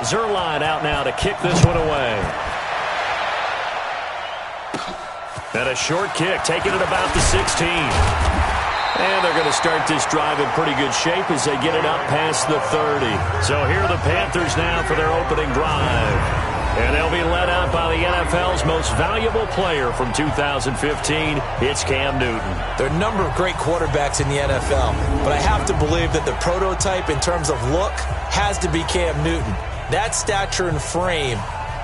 Zerline out now to kick this one away. And a short kick, taking it about the 16. And they're going to start this drive in pretty good shape as they get it up past the 30. So here are the Panthers now for their opening drive. And they'll be led out by the NFL's most valuable player from 2015. It's Cam Newton. There are a number of great quarterbacks in the NFL, but I have to believe that the prototype in terms of look has to be Cam Newton. That stature and frame,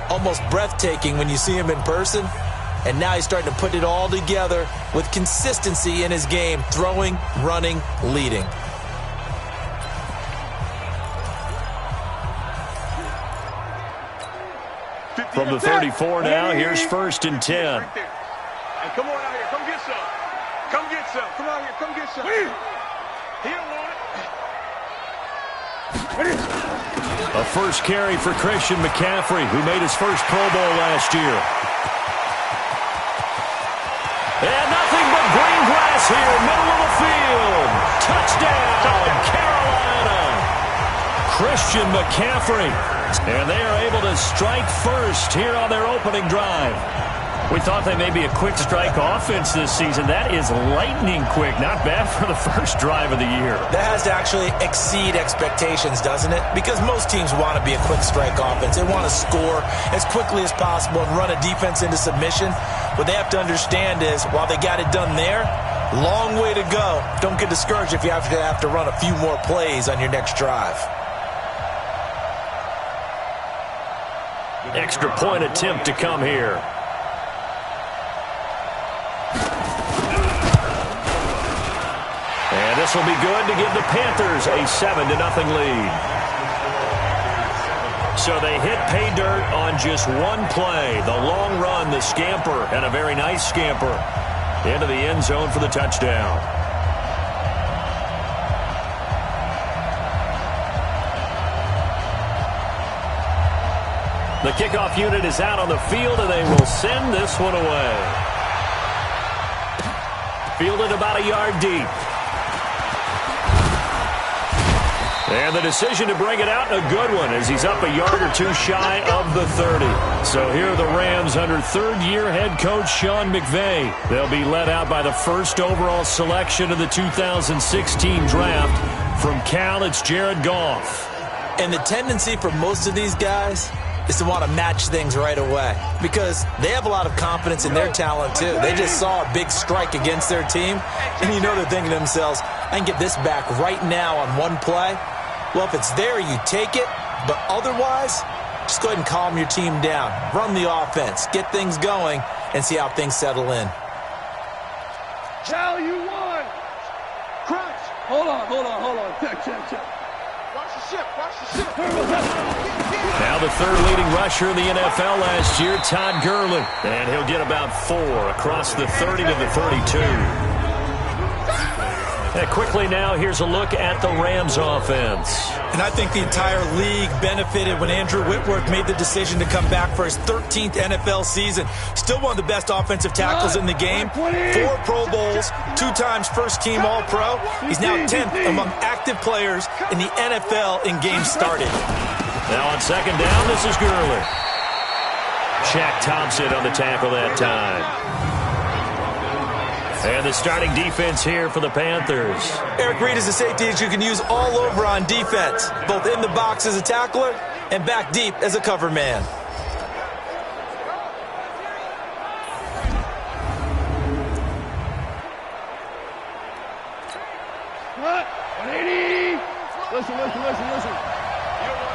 almost breathtaking when you see him in person. And now he's starting to put it all together with consistency in his game, throwing, running, leading. From the 34 now, here's 1st and 10. Right there. And come on out here. Come get some. Come get some. Come out here. Come get some. He don't want it. A first carry for Christian McCaffrey, who made his first Pro Bowl last year. And nothing but green grass here, middle of the field. Touchdown, Carolina. Christian McCaffrey. And they are able to strike first here on their opening drive. We thought they may be a quick strike offense this season. That is lightning quick. Not bad for the first drive of the year. That has to actually exceed expectations, doesn't it? Because most teams want to be a quick strike offense. They want to score as quickly as possible and run a defense into submission. What they have to understand is, while they got it done there, long way to go. Don't get discouraged if you have to run a few more plays on your next drive. Extra point attempt to come here. And this will be good to give the Panthers a 7-0 lead. So they hit pay dirt on just one play. The long run, the scamper, and a very nice scamper into the end zone for the touchdown. The kickoff unit is out on the field, and they will send this one away. Fielded about a yard deep. And the decision to bring it out, a good one, as he's up a yard or two shy of the 30. So here are the Rams under third-year head coach Sean McVay. They'll be led out by the first overall selection of the 2016 draft. From Cal, it's Jared Goff. And the tendency for most of these guys is to want to match things right away because they have a lot of confidence in their talent too. They just saw a big strike against their team, and you know they're thinking to themselves, I can get this back right now on one play. Well, if it's there, you take it, but otherwise, just go ahead and calm your team down. Run the offense, get things going, and see how things settle in. Cal, you won. Crunch. Hold on. Check. Watch the ship. Now the third leading rusher in the NFL last year, Todd Gurley. And he'll get about 4 across the 30 to the 32. And quickly now, here's a look at the Rams offense. And I think the entire league benefited when Andrew Whitworth made the decision to come back for his 13th NFL season. Still one of the best offensive tackles in the game. 4 Pro Bowls, 2 times first-team All-Pro. He's now 10th among active players in the NFL in games started. Now on second down, this is Gurley. Shaq Thompson on the tackle that time. And the starting defense here for the Panthers. Eric Reid is a safety that you can use all over on defense, both in the box as a tackler and back deep as a cover man. What? 180. Listen. You don't want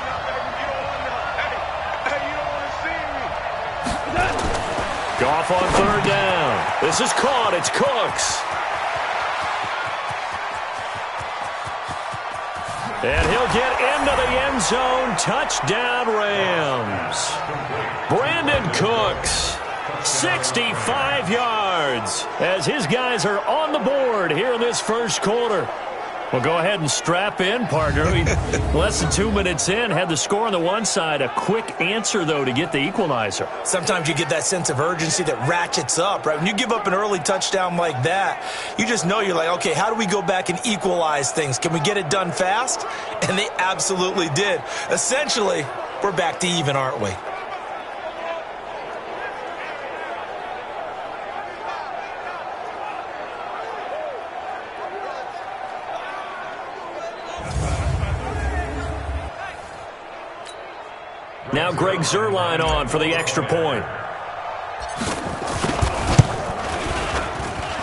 nothing. You don't want nothing. Hey, you don't want to see me. Goff on third down. This is caught. It's Cooks. And he'll get into the end zone. Touchdown, Rams. Brandon Cooks, 65 yards, as his guys are on the board here in this first quarter. Well, go ahead and strap in, partner. Less than 2 minutes in, had the score on the one side. A quick answer, though, to get the equalizer. Sometimes you get that sense of urgency that ratchets up, right? When you give up an early touchdown like that, you just know you're like, okay, how do we go back and equalize things? Can we get it done fast? And they absolutely did. Essentially, we're back to even, aren't we? Now Greg Zuerlein on for the extra point.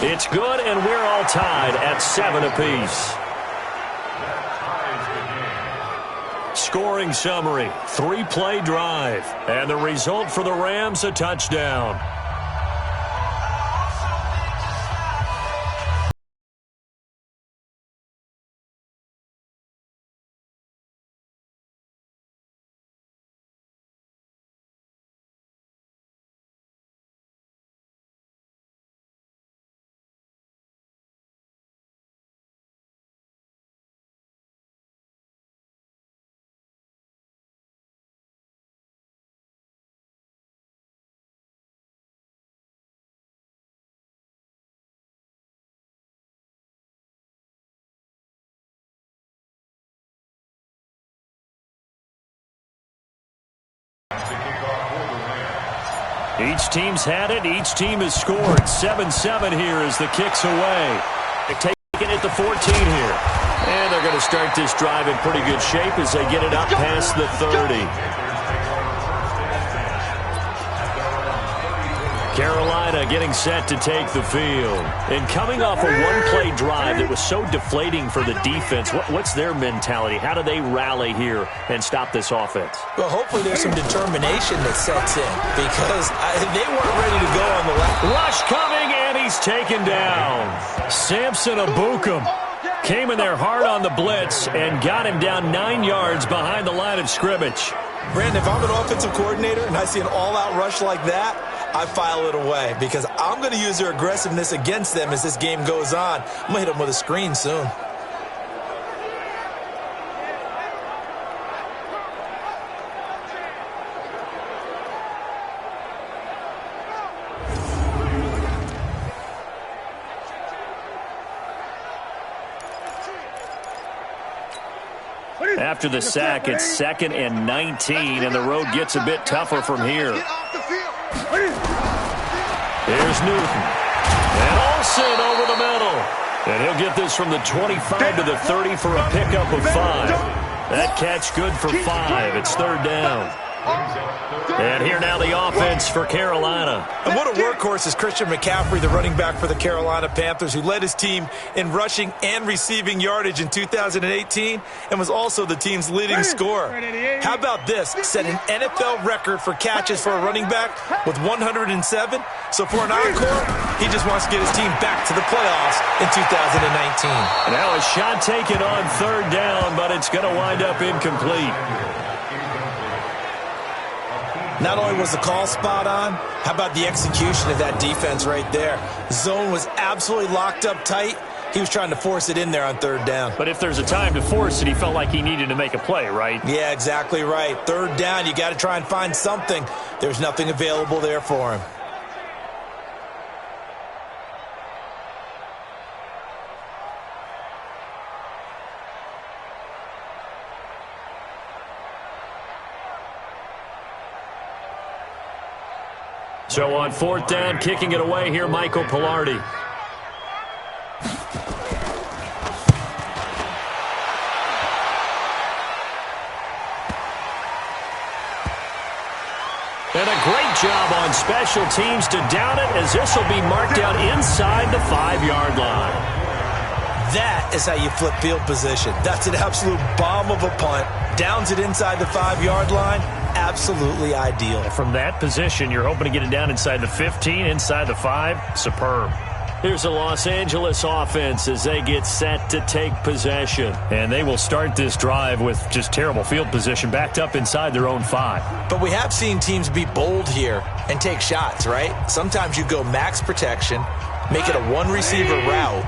It's good, and we're all tied at 7 apiece. Scoring summary, 3-play drive. And the result for the Rams, a touchdown. Each team's had it. Each team has scored. 7-7 here as the kick's away. They're taking it to 14 here. And they're going to start this drive in pretty good shape as they get it up past the 30. Carolina getting set to take the field. And coming off a one-play drive that was so deflating for the defense, what's their mentality? How do they rally here and stop this offense? Well, hopefully there's some determination that sets in because they weren't ready to go on the left. Rush coming, and he's taken down. Samson Abukum came in there hard on the blitz and got him down 9 yards behind the line of scrimmage. Brandon, if I'm an offensive coordinator and I see an all-out rush like that, I file it away because I'm going to use their aggressiveness against them as this game goes on. I'm going to hit them with a screen soon. After the sack, it's 2nd and 19, and the road gets a bit tougher from here. Here's Newton. And Olsen over the middle. And he'll get this from the 25 to the 30 for a pickup of 5. That catch good for 5. It's 3rd down. And here now the offense for Carolina. And what a workhorse is Christian McCaffrey, the running back for the Carolina Panthers, who led his team in rushing and receiving yardage in 2018 and was also the team's leading scorer. How about this? Set an NFL record for catches for a running back with 107. So for an encore, he just wants to get his team back to the playoffs in 2019. Now a shot taken on 3rd down, but it's going to wind up incomplete. Not only was the call spot on, how about the execution of that defense right there? Zone was absolutely locked up tight. He was trying to force it in there on 3rd down. But if there's a time to force it, he felt like he needed to make a play, right? Yeah, exactly right. 3rd down, you got to try and find something. There's nothing available there for him. So on 4th down, kicking it away here, Michael Pilardi. And a great job on special teams to down it, as this will be marked out inside the 5-yard line. That is how you flip field position. That's an absolute bomb of a punt. Downs it inside the 5-yard line. Absolutely ideal. From that position, you're hoping to get it down inside the 15, inside the 5. Superb. Here's the Los Angeles offense as they get set to take possession. And they will start this drive with just terrible field position, backed up inside their own 5. But we have seen teams be bold here and take shots, right? Sometimes you go max protection, make it a one-receiver route,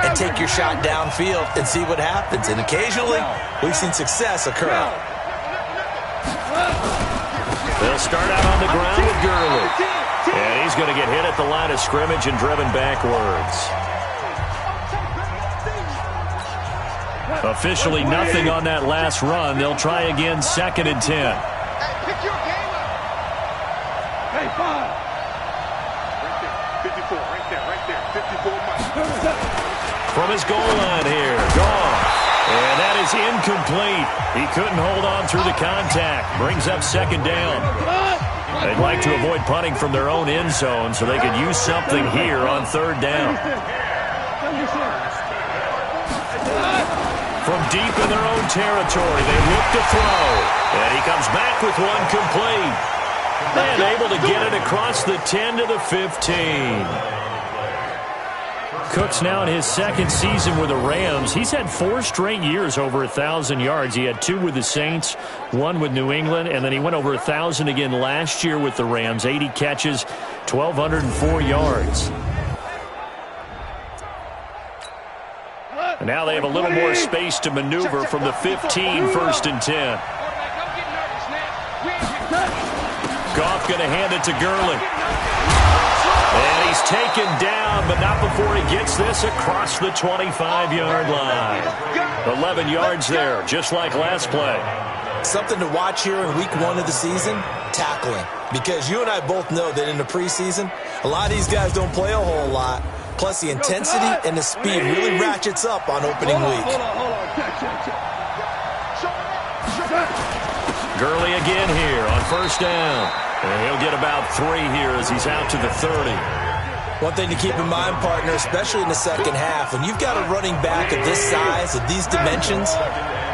and take your shot downfield and see what happens. And occasionally, we've seen success occur. They'll start out on the ground with Gurley. And he's going to get hit at the line of scrimmage and driven backwards. Officially nothing on that last run. They'll try again 2nd and 10. Hey, pick your game up. Hey, 5. Right there. 54. Right there. 54 Mike. From his goal line here. Gone. And that is incomplete. He couldn't hold on through the contact. Brings up second down. They'd like to avoid punting from their own end zone so they could use something here on third down. From deep in their own territory, they look to throw. And he comes back with one complete. And able to get it across the 10 to the 15. Cook's now in his second season with the Rams. He's had 4 straight years over 1,000 yards. He had 2 with the Saints, 1 with New England, and then he went over 1,000 again last year with the Rams. 80 catches, 1,204 yards. And now they have a little more space to maneuver from the 15, 1st and 10. Goff going to hand it to Gurley. And he's taken down, but not before he gets this across the 25-yard line. 11 yards there, just like last play. Something to watch here in week 1 of the season, tackling. Because you and I both know that in the preseason, a lot of these guys don't play a whole lot. Plus, the intensity and the speed really ratchets up on opening week. Gurley again here on 1st down. And he'll get about 3 here as he's out to the 30. One thing to keep in mind, partner, especially in the second half, when you've got a running back of this size, of these dimensions,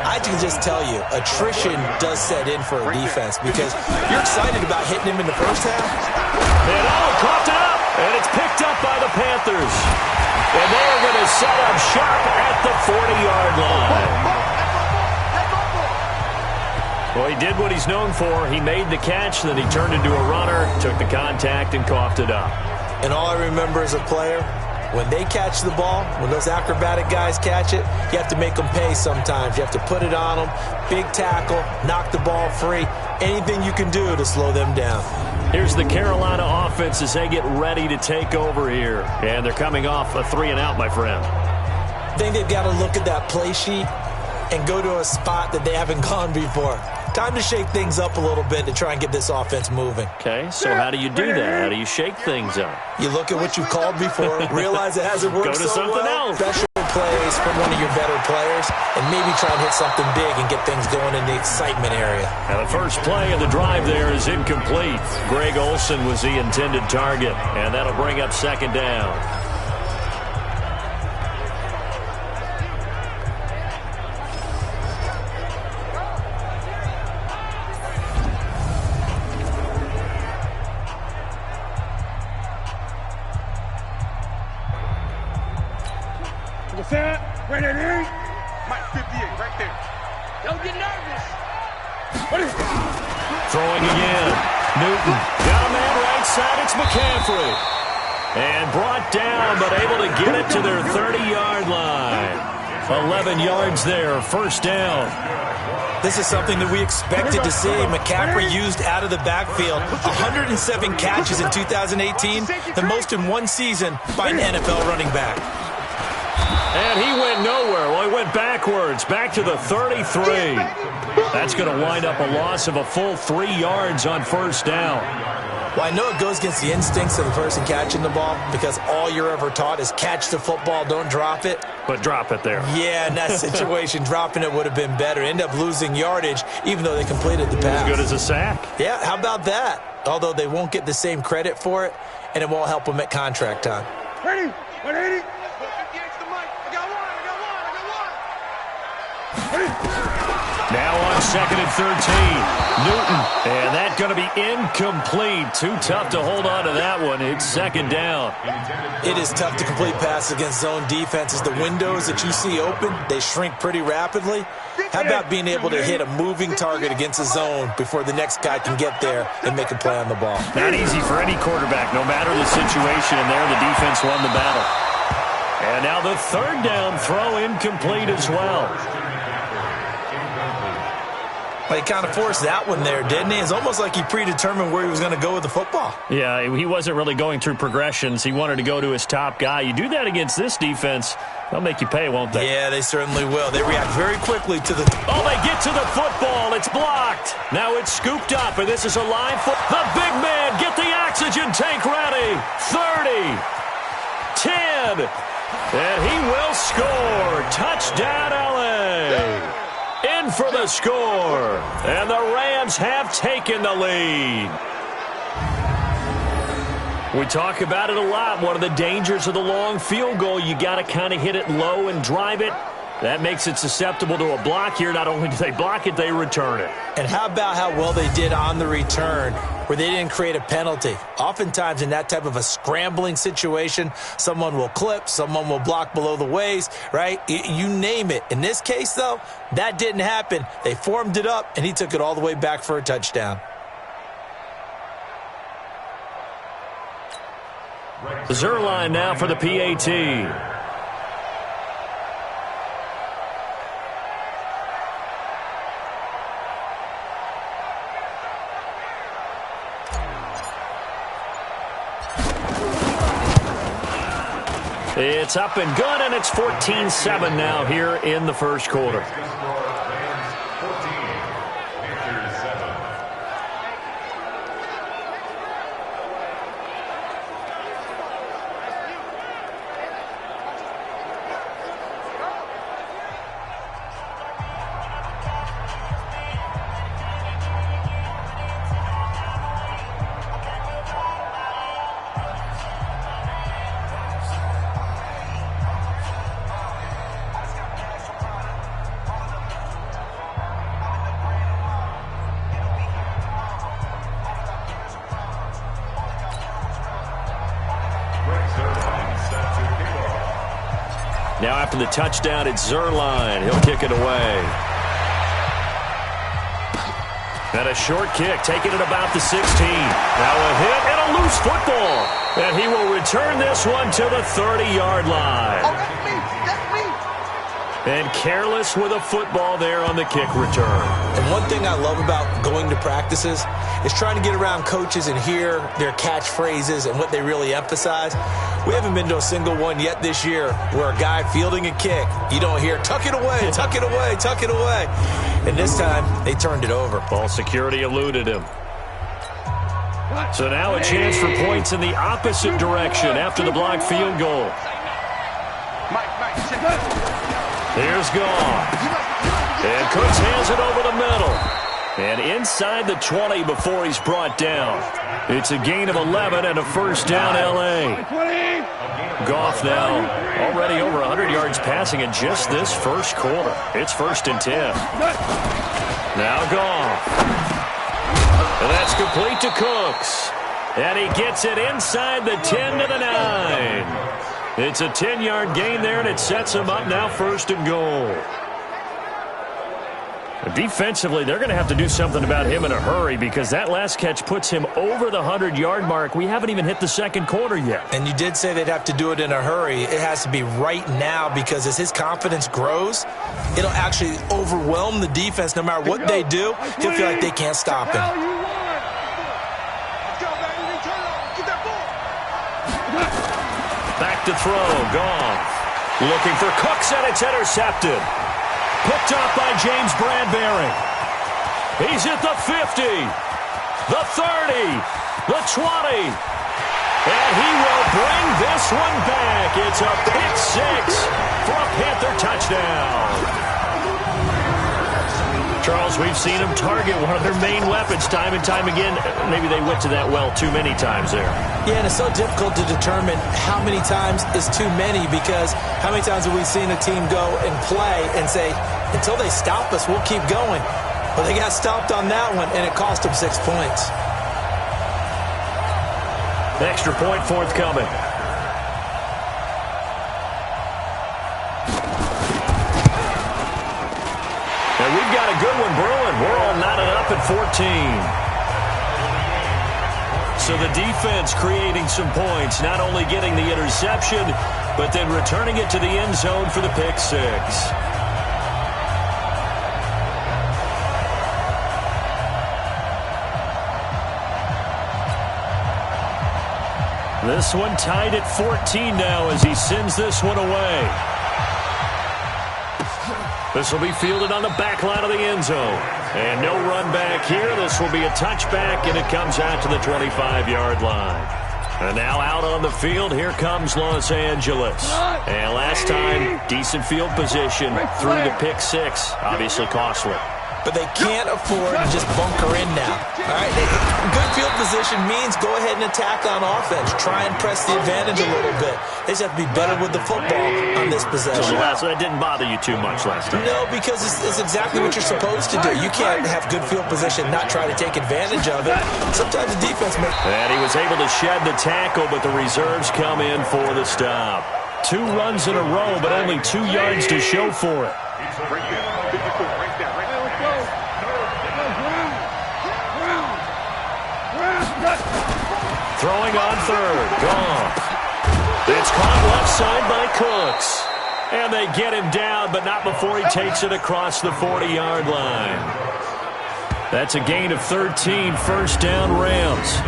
I can just tell you, attrition does set in for a defense because you're excited about hitting him in the first half. And coughed it up, and it's picked up by the Panthers. And they are going to set up sharp at the 40-yard line. Well, he did what he's known for. He made the catch, then he turned into a runner, took the contact, and coughed it up. And all I remember as a player, when they catch the ball, when those acrobatic guys catch it, you have to make them pay sometimes. You have to put it on them, big tackle, knock the ball free, anything you can do to slow them down. Here's the Carolina offense as they get ready to take over here. And they're coming off a 3-and-out, my friend. I think they've got to look at that play sheet and go to a spot that they haven't gone before. Time to shake things up a little bit to try and get this offense moving. Okay, so how do you do that? How do you shake things up? You look at what you've called before, realize it hasn't worked Go to so something well. else. Special plays from one of your better players, and maybe try and hit something big and get things going in the excitement area. Now the first play of the drive there is incomplete. Greg Olsen was the intended target, and that'll bring up 2nd down. Mike 58, right there. Don't get nervous. Throwing again. Newton. Got a man right side. It's McCaffrey. And brought down, but able to get it to their 30-yard line. 11 yards there. 1st down. This is something that we expected to see. McCaffrey used out of the backfield. 107 catches in 2018, the most in one season by an NFL running back. And he went nowhere. Well, he went backwards, back to the 33. That's going to wind up a loss of a full 3 yards on 1st down. Well, I know it goes against the instincts of the person catching the ball because all you're ever taught is catch the football, don't drop it. But drop it there. Yeah, in that situation, dropping it would have been better. End up losing yardage, even though they completed the pass. As good as a sack. Yeah, how about that? Although they won't get the same credit for it, and it won't help them at contract time. Ready? 180. Now on 2nd and 13. Newton. And that's going to be incomplete. Too tough to hold on to that one. It's 2nd down. It is tough to complete passes against zone defenses. The windows that you see open, they shrink pretty rapidly. How about being able to hit a moving target against a zone before the next guy can get there and make a play on the ball? Not easy for any quarterback, no matter the situation. And there the defense won the battle. And now the 3rd down throw incomplete as well. He kind of forced that one there, didn't he? It's almost like he predetermined where he was going to go with the football. Yeah, he wasn't really going through progressions. He wanted to go to his top guy. You do that against this defense, they'll make you pay, won't they? Yeah, they certainly will. They react very quickly to the... Oh, they get to the football. It's blocked. Now it's scooped up, and this is a line for the big man. Get the oxygen tank ready. 30. 10. And he will score. Touchdown, L.A. In for the score. And the Rams have taken the lead. We talk about it a lot. One of the dangers of the long field goal, you got to kind of hit it low and drive it. That makes it susceptible to a block here. Not only do they block it, they return it. And how about how well they did on the return, where they didn't create a penalty? Oftentimes in that type of a scrambling situation, someone will clip, someone will block below the waist, right? You name it. In this case, though, that didn't happen. They formed it up, and he took it all the way back for a touchdown. Zerline now for the PAT. It's up and good, and it's 14-7 now here in the first quarter. Now after the touchdown, it's Zerline. He'll kick it away. And a short kick, taking it about the 16. Now a hit and a loose football. And he will return this one to the 30-yard line. Oh, that's me. That's me. And careless with a football there on the kick return. And one thing I love about going to practices is trying to get around coaches and hear their catchphrases and what they really emphasize. We haven't been to a single one yet this year where a guy fielding a kick, you don't hear, tuck it away, tuck it away, tuck it away. And this time, they turned it over. Ball security eluded him. So now a chance for points in the opposite direction after the blocked field goal. Here's Goff. And Cooks hands it over the middle. And inside the 20 before he's brought down. It's a gain of 11 and a first down, L.A. Goff now already over 100 yards passing in just this first quarter. It's 1st and 10. Now Goff. And that's complete to Cooks. And he gets it inside the 10 to the 9. It's a 10-yard gain there, and it sets him up now 1st and goal. Defensively, they're going to have to do something about him in a hurry because that last catch puts him over the 100-yard mark. We haven't even hit the second quarter yet. And you did say they'd have to do it in a hurry. It has to be right now because as his confidence grows, it'll actually overwhelm the defense. No matter what they do, he'll feel like they can't stop him. Back to throw, Goff. Looking for Cooks, and it's intercepted. Picked up by James Bradbury. He's at the 50, the 30, the 20. And he will bring this one back. It's a pick six for a Panther touchdown. Charles, we've seen him target one of their main weapons time and time again. Maybe they went to that well too many times there. Yeah, and it's so difficult to determine how many times is too many because how many times have we seen a team go and play and say, until they stop us, we'll keep going. Well, they got stopped on that one, and it cost them 6 points. Extra point forthcoming. And we've got a good one brewing. We're all knotted up at 14. So the defense creating some points, not only getting the interception, but then returning it to the end zone for the pick six. This one tied at 14 now as he sends this one away. This will be fielded on the back line of the end zone. And no run back here. This will be a touchback, and it comes out to the 25-yard line. And now out on the field, here comes Los Angeles. And last time, decent field position through the pick six. Obviously costly. But they can't afford to just bunker in now. All right, good field position means go ahead and attack on offense. Try and press the advantage a little bit. They just have to be better with the football on this possession. So that didn't bother you too much last time? No, because it's exactly what you're supposed to do. You can't have good field position, not try to take advantage of it. Sometimes the defense may... And he was able to shed the tackle, but the reserves come in for the stop. 2 runs in a row, but only 2 yards to show for it. Throwing on third. Goff. It's caught left side by Cooks. And they get him down, but not before he takes it across the 40-yard line. That's a gain of 13. First down, Rams.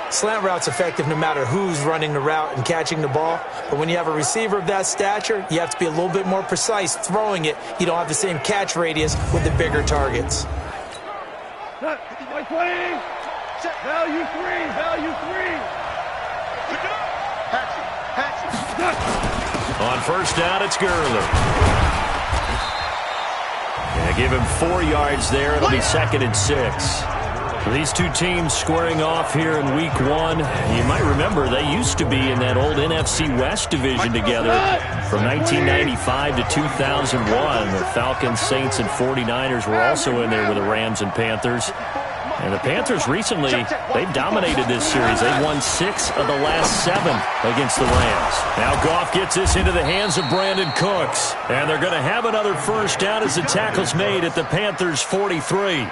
Slant route's effective no matter who's running the route and catching the ball. But when you have a receiver of that stature, you have to be a little bit more precise throwing it. You don't have the same catch radius with the bigger targets. Value 3. On first down, it's Gurley. Yeah, give him 4 yards there. It'll be 2nd and 6. These two teams squaring off here in week 1. You might remember they used to be in that old NFC West division together from 1995 to 2001. The Falcons, Saints, and 49ers were also in there with the Rams and Panthers. And the Panthers recently, they've dominated this series. They've won 6 of the last 7 against the Rams. Now Goff gets this into the hands of Brandon Cooks. And they're going to have another first down as the tackle's made at the Panthers' 43.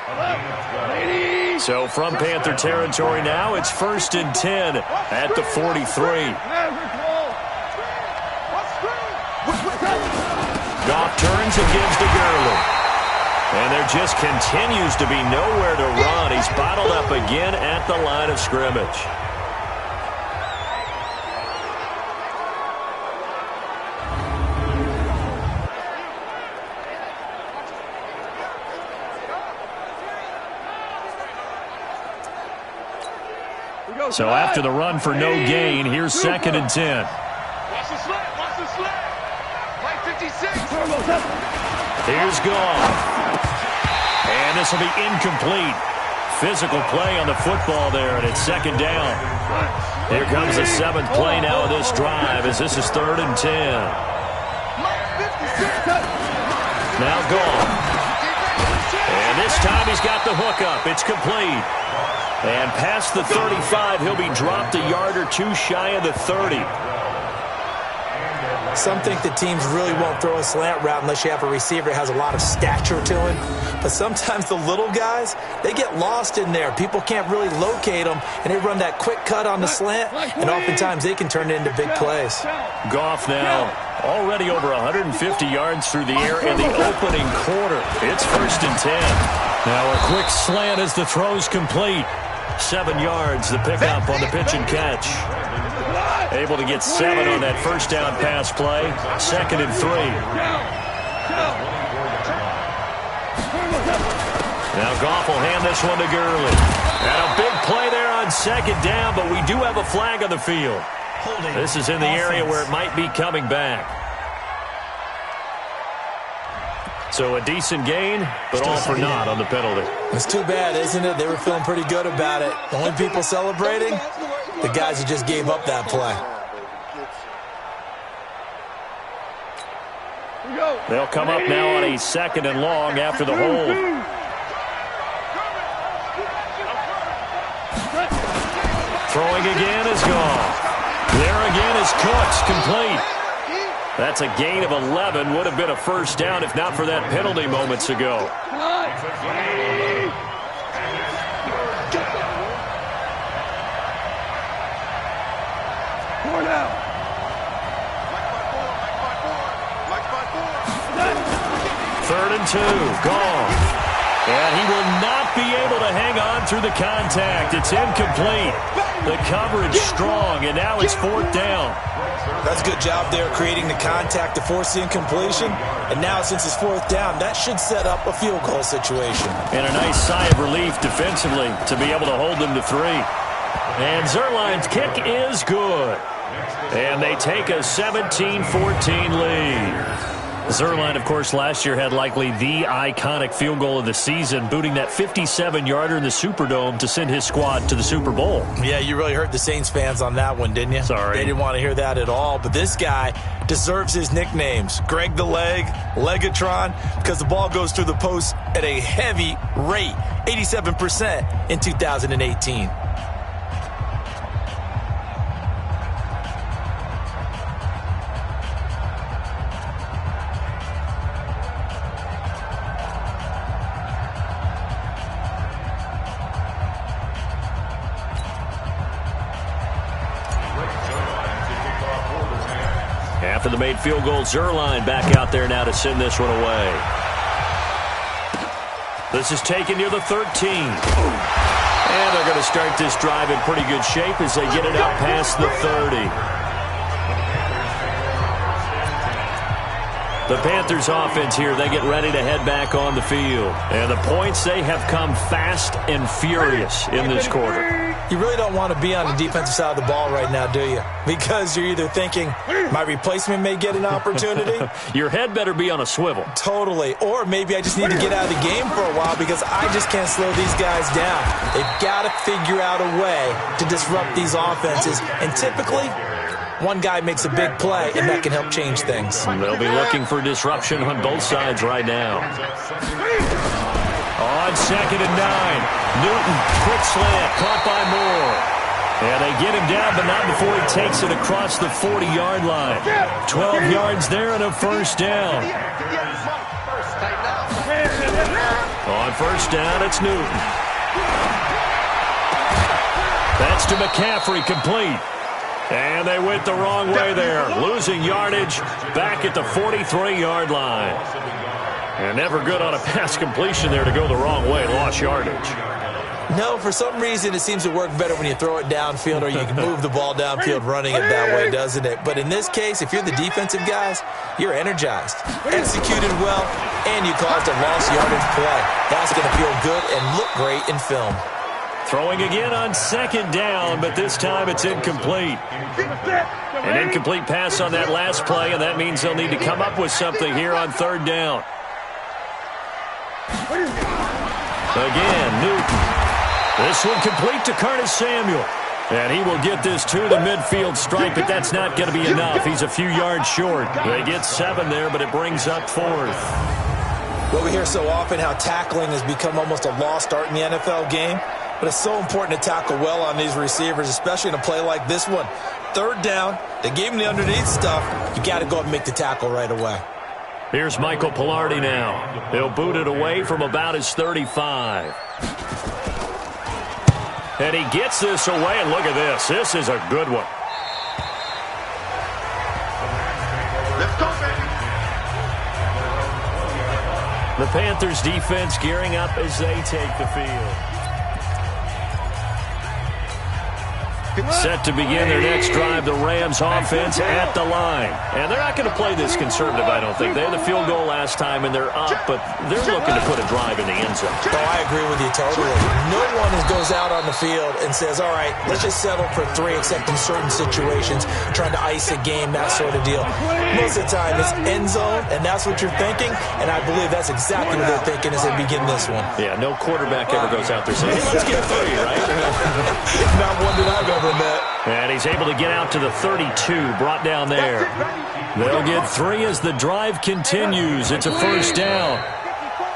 So from Panther territory now, it's 1st and 10 at the 43. Goff turns and gives to Gurley. And there just continues to be nowhere to run. He's bottled up again at the line of scrimmage. So after the run for no gain, here's 2nd and 10. Watch the slant. Right 56. Here's Goff. And this will be incomplete. Physical play on the football there, and it's 2nd down. Here comes the 7th play now of this drive as this is 3rd and 10. Now Goff. And this time he's got the hookup. It's complete. And past the 35, he'll be dropped a yard or 2 shy of the 30. Some think the teams really won't throw a slant route unless you have a receiver that has a lot of stature to him. But sometimes the little guys, they get lost in there. People can't really locate them, and they run that quick cut on the slant, and oftentimes they can turn it into big plays. Goff now already over 150 yards through the air in the opening quarter. It's 1st and 10. Now a quick slant as the throw's complete. 7 yards, the pickup on the pitch and catch. Able to get 7 on that first down pass play. 2nd and 3. Now Goff will hand this one to Gurley. And a big play there on 2nd down, but we do have a flag on the field. This is in the area where it might be coming back. So a decent gain, but all for naught on the penalty. It's too bad, isn't it? They were feeling pretty good about it. The only people celebrating, the guys who just gave up that play. They'll come up now on a 2nd and long after the hold. Throwing again is Goff. There again is Cooks, complete. That's a gain of 11. Would have been a first down if not for that penalty moments ago. Third and 2. Goff. And he will not be able to hang on through the contact. It's incomplete. The coverage strong, and now it's 4th down. That's a good job there creating the contact to force the incompletion. And now since it's 4th down, that should set up a field goal situation. And a nice sigh of relief defensively to be able to hold them to 3. And Zuerlein's kick is good. And they take a 17-14 lead. Zuerlein, of course, last year had likely the iconic field goal of the season, booting that 57-yarder in the Superdome to send his squad to the Super Bowl. Yeah, you really hurt the Saints fans on that one, didn't you? Sorry. They didn't want to hear that at all. But this guy deserves his nicknames. Greg the Leg, Legatron, because the ball goes through the post at a heavy rate, 87% in 2018. After the made field goal, Zuerlein back out there now to send this one away. This is taken near the 13. And they're going to start this drive in pretty good shape as they get it out past the 30. The Panthers offense here, they get ready to head back on the field. And the points, they have come fast and furious in this quarter. You really don't want to be on the defensive side of the ball right now, do you? Because you're either thinking, my replacement may get an opportunity. Your head better be on a swivel. Totally. Or maybe I just need to get out of the game for a while because I just can't slow these guys down. They've got to figure out a way to disrupt these offenses. And typically, one guy makes a big play, and that can help change things. They'll be looking for disruption on both sides right now. On 2nd and 9, Newton, quick slant, caught by Moore. And they get him down, but not before he takes it across the 40-yard line. 12 yards there and a 1st down. On 1st down, it's Newton. That's to McCaffrey, complete. And they went the wrong way there, losing yardage back at the 43-yard line. And never good on a pass completion there to go the wrong way, lost yardage. No, for some reason it seems to work better when you throw it downfield or you can move the ball downfield running it that way, doesn't it? But in this case, if you're the defensive guys, you're energized, executed well, and you caused a lost yardage play. That's going to feel good and look great in film. Throwing again on 2nd down, but this time it's incomplete. An incomplete pass on that last play, and that means they'll need to come up with something here on 3rd down. Again, Newton. This one complete to Curtis Samuel. And he will get this to the midfield stripe, but that's not going to be enough. He's a few yards short. They get 7 there, but it brings up 4th. Well, we hear so often how tackling has become almost a lost art in the NFL game. But it's so important to tackle well on these receivers, especially in a play like this one. 3rd down, they gave him the underneath stuff. You got to go up and make the tackle right away. Here's Michael Pilardi now. He'll boot it away from about his 35. And he gets this away, and look at this. This is a good one. Let's go, baby. The Panthers defense gearing up as they take the field. Set to begin their next drive, the Rams offense at the line. And they're not going to play this conservative, I don't think. They had the field goal last time, and they're up, but they're looking to put a drive in the end zone. Oh, I agree with you totally. No one goes out on the field and says, all right, let's just settle for 3, except in certain situations, trying to ice a game, that sort of deal. Most of the time, it's end zone, and that's what you're thinking, and I believe that's exactly what they're thinking as they begin this one. Yeah, no quarterback ever goes out there saying, hey, let's get 3, right? Not one that I've ever met. And he's able to get out to the 32, brought down there. They'll get 3 as the drive continues. It's a 1st down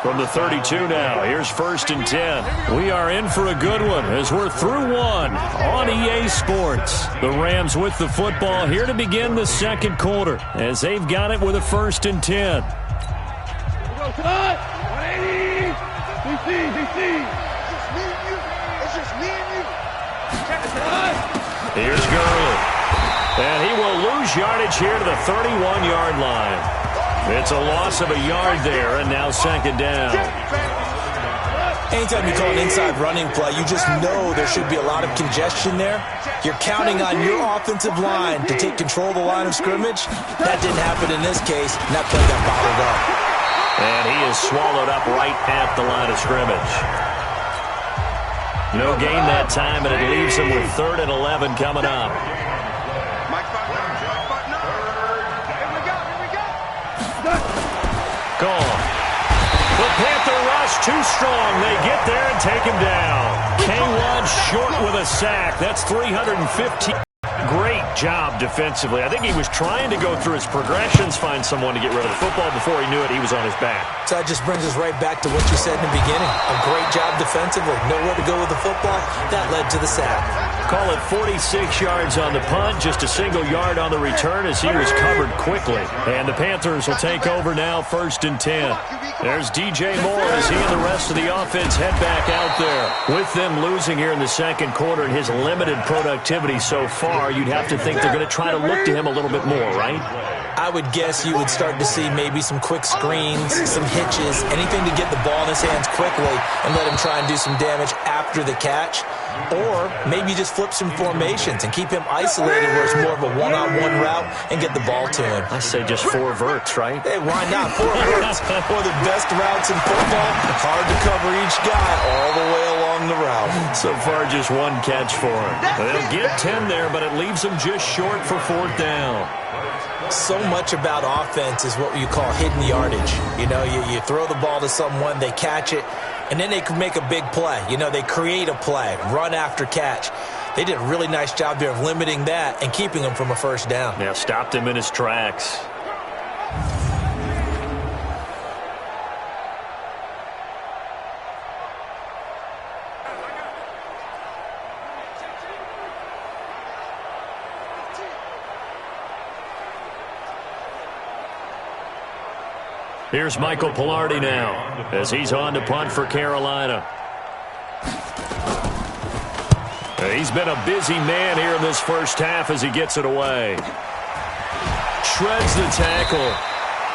from the 32 now. Here's 1st and 10. We are in for a good one as we're through 1 on EA Sports. The Rams with the football here to begin the 2nd quarter as they've got it with a 1st and 10. 180. DC. It's just me and you. Here's Gurley. And he will lose yardage here to the 31-yard line. It's a loss of a yard there, and now 2nd down. Anytime you call an inside running play, you just know there should be a lot of congestion there. You're counting on your offensive line to take control of the line of scrimmage. That didn't happen in this case, and that play got bottled up. And he is swallowed up right at the line of scrimmage. No gain that time, and it leaves him with 3rd and 11 coming up. Gone. The Panther rush too strong. They get there and take him down. K1 short with a sack. That's 315. Great job defensively. I think he was trying to go through his progressions, find someone to get rid of the football. Before he knew it, he was on his back. So that just brings us right back to what you said in the beginning. A great job defensively. Nowhere to go with the football. That led to the sack. Call it 46 yards on the punt, just a single yard on the return as he was covered quickly. And the Panthers will take over now, 1st and 10. There's DJ Moore as he and the rest of the offense head back out there. With them losing here in the second quarter and his limited productivity so far, you'd have to think they're going to try to look to him a little bit more, right? I would guess you would start to see maybe some quick screens, some hitches, anything to get the ball in his hands quickly and let him try and do some damage after the catch. Or maybe just flip some formations and keep him isolated where it's more of a one-on-one route and get the ball to him. I say just 4 verts, right? Hey, why not? 4 verts. One of the best routes in football. Hard to cover each guy all the way along the route. So far, just 1 catch for him. They'll get 10 there, but it leaves him just short for 4th down. So much about offense is what you call hidden yardage. You know, you throw the ball to someone, they catch it, and then they can make a big play. You know, they create a play, run after catch. They did a really nice job there of limiting that and keeping him from a 1st down. Yeah, stopped him in his tracks. Here's Michael Pilardi now as he's on to punt for Carolina. He's been a busy man here in this first half as he gets it away. Shreds the tackle.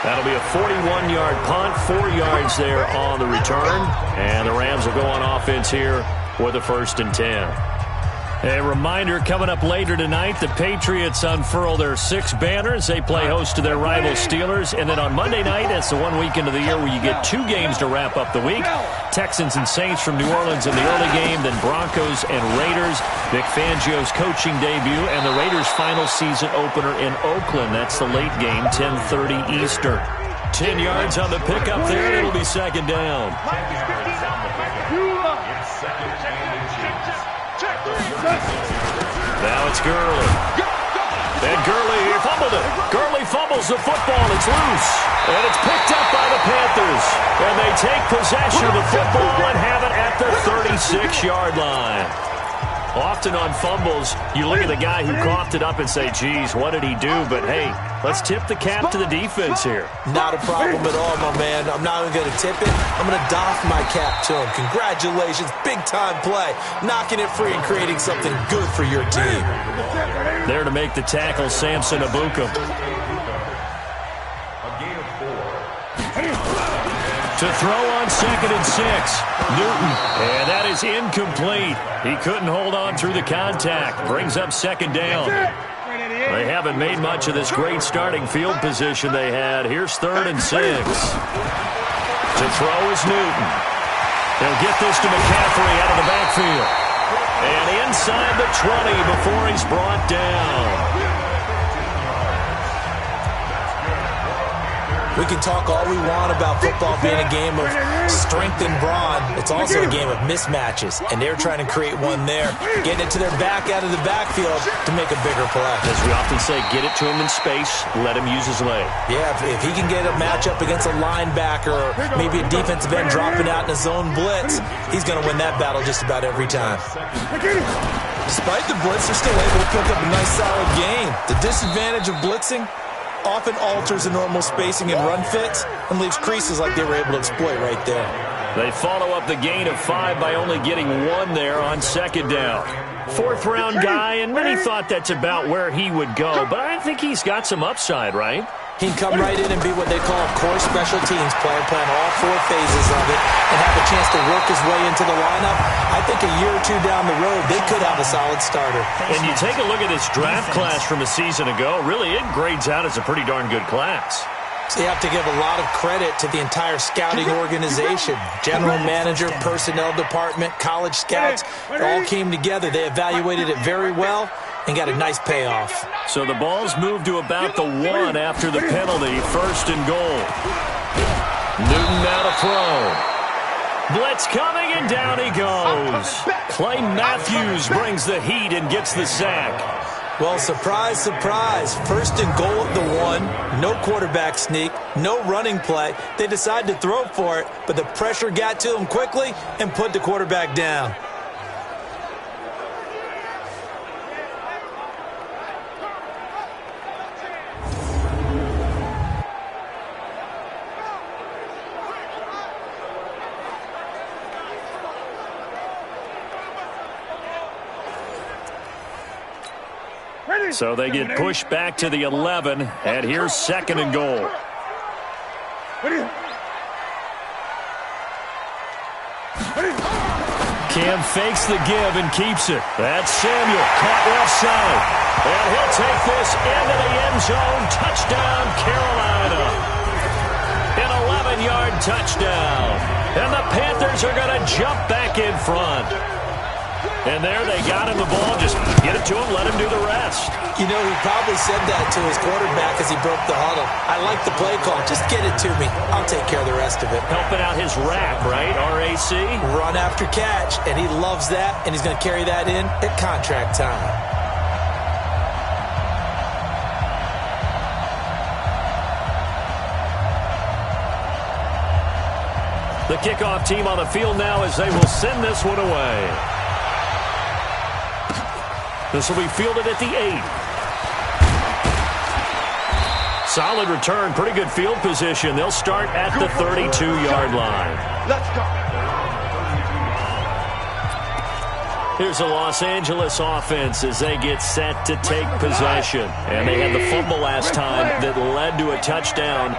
That'll be a 41-yard punt, 4 yards there on the return. And the Rams will go on offense here with a 1st and 10. A reminder, coming up later tonight, the Patriots unfurl their 6 banners. They play host to their rival Steelers. And then on Monday night, that's the one weekend of the year where you get 2 games to wrap up the week. Texans and Saints from New Orleans in the early game, then Broncos and Raiders. Vic Fangio's coaching debut, and the Raiders' final season opener in Oakland. That's the late game, 10:30 Eastern. 10 yards on the pickup there, and it'll be 2nd down. Now it's Gurley. And Gurley, he fumbled it. Gurley fumbles the football. It's loose. And it's picked up by the Panthers. And they take possession of the football and have it at the 36-yard line. Often on fumbles, you look at the guy who coughed it up and say, geez, what did he do? But, hey, let's tip the cap to the defense here. Not a problem at all, my man. I'm not even going to tip it. I'm going to doff my cap to him. Congratulations. Big-time play. Knocking it free and creating something good for your team. There to make the tackle, Samson Abuka. To throw on 2nd and 6. Newton. And that is incomplete. He couldn't hold on through the contact. Brings up 2nd down. They haven't made much of this great starting field position they had. Here's 3rd and 6. To throw is Newton. He'll get this to McCaffrey out of the backfield. And inside the 20 before he's brought down. We can talk all we want about football being a game of strength and brawn. It's also a game of mismatches, and they're trying to create one there, getting it to their back out of the backfield to make a bigger play. As we often say, get it to him in space, let him use his leg. Yeah, if he can get a matchup against a linebacker or maybe a defensive end dropping out in a zone blitz, he's going to win that battle just about every time. Despite the blitz, they're still able to pick up a nice solid gain. The disadvantage of blitzing often alters the normal spacing and run fits and leaves creases like they were able to exploit right there. They follow up the gain of 5 by only getting 1 there on 2nd down. 4th-round guy, and many thought that's about where he would go, but I think he's got some upside, right? He can come right in and be what they call a core special teams player, playing all 4 phases of it, and have a chance to work his way into the lineup. I think a year or two down the road, they could have a solid starter. And you take a look at this draft class from a season ago, really it grades out as a pretty darn good class. So you have to give a lot of credit to the entire scouting organization. General manager, personnel department, college scouts, it all came together. They evaluated it very well and got a nice payoff. So the ball's moved to about the 1 after the penalty, 1st and goal. Newton now to throw. Blitz coming, and down he goes. Clay Matthews brings the heat and gets the sack. Well, surprise, surprise. 1st and goal at the 1. No quarterback sneak. No running play. They decided to throw for it, but the pressure got to them quickly and put the quarterback down. So they get pushed back to the 11, and here's 2nd and goal. Cam fakes the give and keeps it. That's Samuel, caught left side. And he'll take this into the end zone. Touchdown, Carolina. An 11-yard touchdown. And the Panthers are going to jump back in front. And there they got him the ball. Just get it to him, let him do the rest. You know, he probably said that to his quarterback as he broke the huddle. I like the play call. Just get it to me. I'll take care of the rest of it. Helping out his rack, right? RAC? Run after catch, and he loves that, and he's going to carry that in at contract time. The kickoff team on the field now as they will send this one away. This will be fielded at the 8. Solid return, pretty good field position. They'll start at the 32-yard line. Let's go. Here's the Los Angeles offense as they get set to take possession. And they had the fumble last time that led to a touchdown.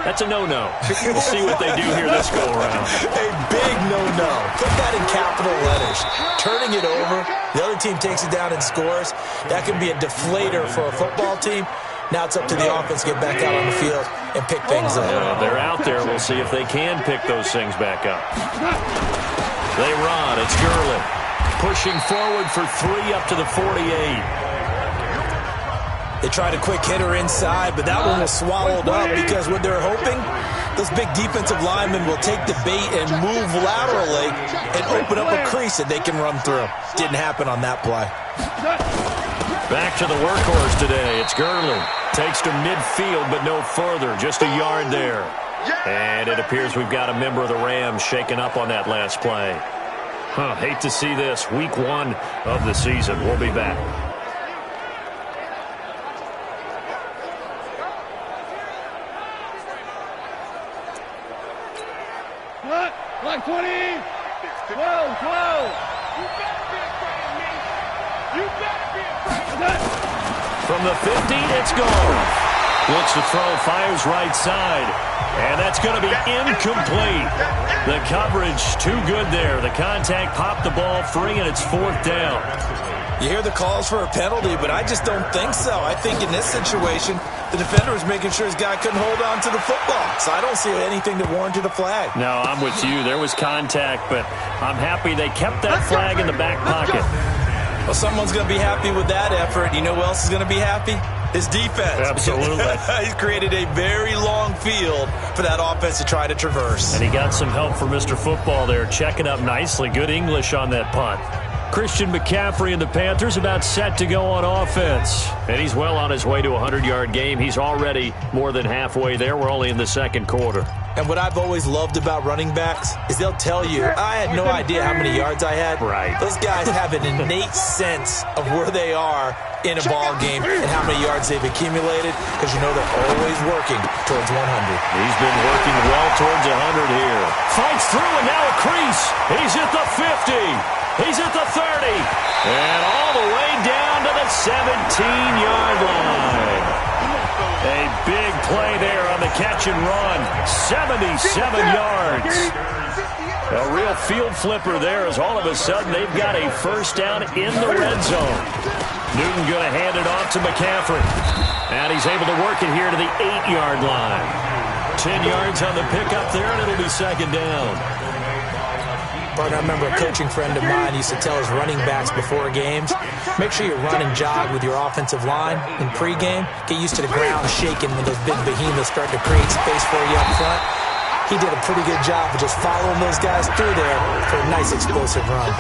That's a no-no. We'll see what they do here this go-around. A big no-no. Put that in capital letters. Turning it over, the other team takes it down and scores. That can be a deflator for a football team. Now it's up to the offense to get back out on the field and pick things up. They're out there. We'll see if they can pick those things back up. They run. It's Gurley. Pushing forward for 3 up to the 48. They tried a quick hitter inside, but that one was swallowed up because what they're hoping, those big defensive linemen will take the bait and move laterally and open up a crease that they can run through. Didn't happen on that play. Back to the workhorse today. It's Gurley. Takes to midfield, but no further. Just a yard there. And it appears we've got a member of the Rams shaken up on that last play. Hate to see this. Week 1 of the season. We'll be back. Like 20. 12. You better be afraid of me. You better be afraid of that. From the 50, it's gone. Looks to throw, fires right side. And that's going to be incomplete. The coverage too good there. The contact popped the ball free, and it's 4th down. You hear the calls for a penalty, but I just don't think so. I think in this situation, the defender was making sure his guy couldn't hold on to the football. So I don't see anything that warranted a flag. No, I'm with you. There was contact, but I'm happy they kept that flag in the back pocket. Well, someone's going to be happy with that effort. You know who else is going to be happy? His defense. Absolutely. He's created a very long field for that offense to try to traverse. And he got some help from Mr. Football there, checking up nicely. Good English on that punt. Christian McCaffrey and the Panthers about set to go on offense. And he's well on his way to a 100-yard game. He's already more than halfway there. We're only in the 2nd quarter. And what I've always loved about running backs is they'll tell you, I had no idea how many yards I had. Right. Those guys have an innate sense of where they are in a ball game and how many yards they've accumulated because you know they're always working towards 100. He's been working well towards 100 here. Fights through and now a crease. He's at the 50. He's at the 30. And all the way down to the 17-yard line. A big play there on the catch and run. 77 yards. A real field flipper there as all of a sudden they've got a first down in the red zone. Newton going to hand it off to McCaffrey. And he's able to work it here to the 8-yard line. 10 yards on the pickup there, and it'll be second down. I remember a coaching friend of mine used to tell his running backs before games, make sure you run and jog with your offensive line in pregame. Get used to the ground shaking when those big behemoths start to create space for you up front. He did a pretty good job of just following those guys through there for a nice explosive run.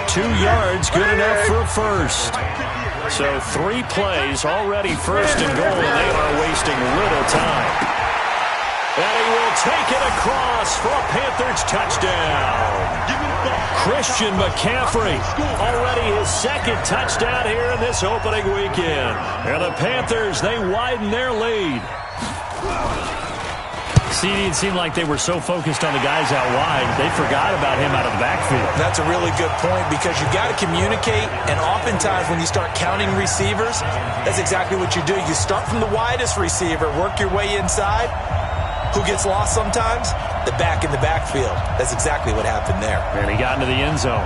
2 yards, good enough for a first. So 3 plays, already first and goal, and they are wasting little time. And he will take it across for a Panthers touchdown. Christian McCaffrey, already his second touchdown here in this opening weekend. And the Panthers, they widen their lead. See, it seemed like they were so focused on the guys out wide, they forgot about him out of the backfield. That's a really good point because you've got to communicate, and oftentimes when you start counting receivers, that's exactly what you do. You start from the widest receiver, work your way inside. Who gets lost sometimes? The back in the backfield. That's exactly what happened there. And he got into the end zone.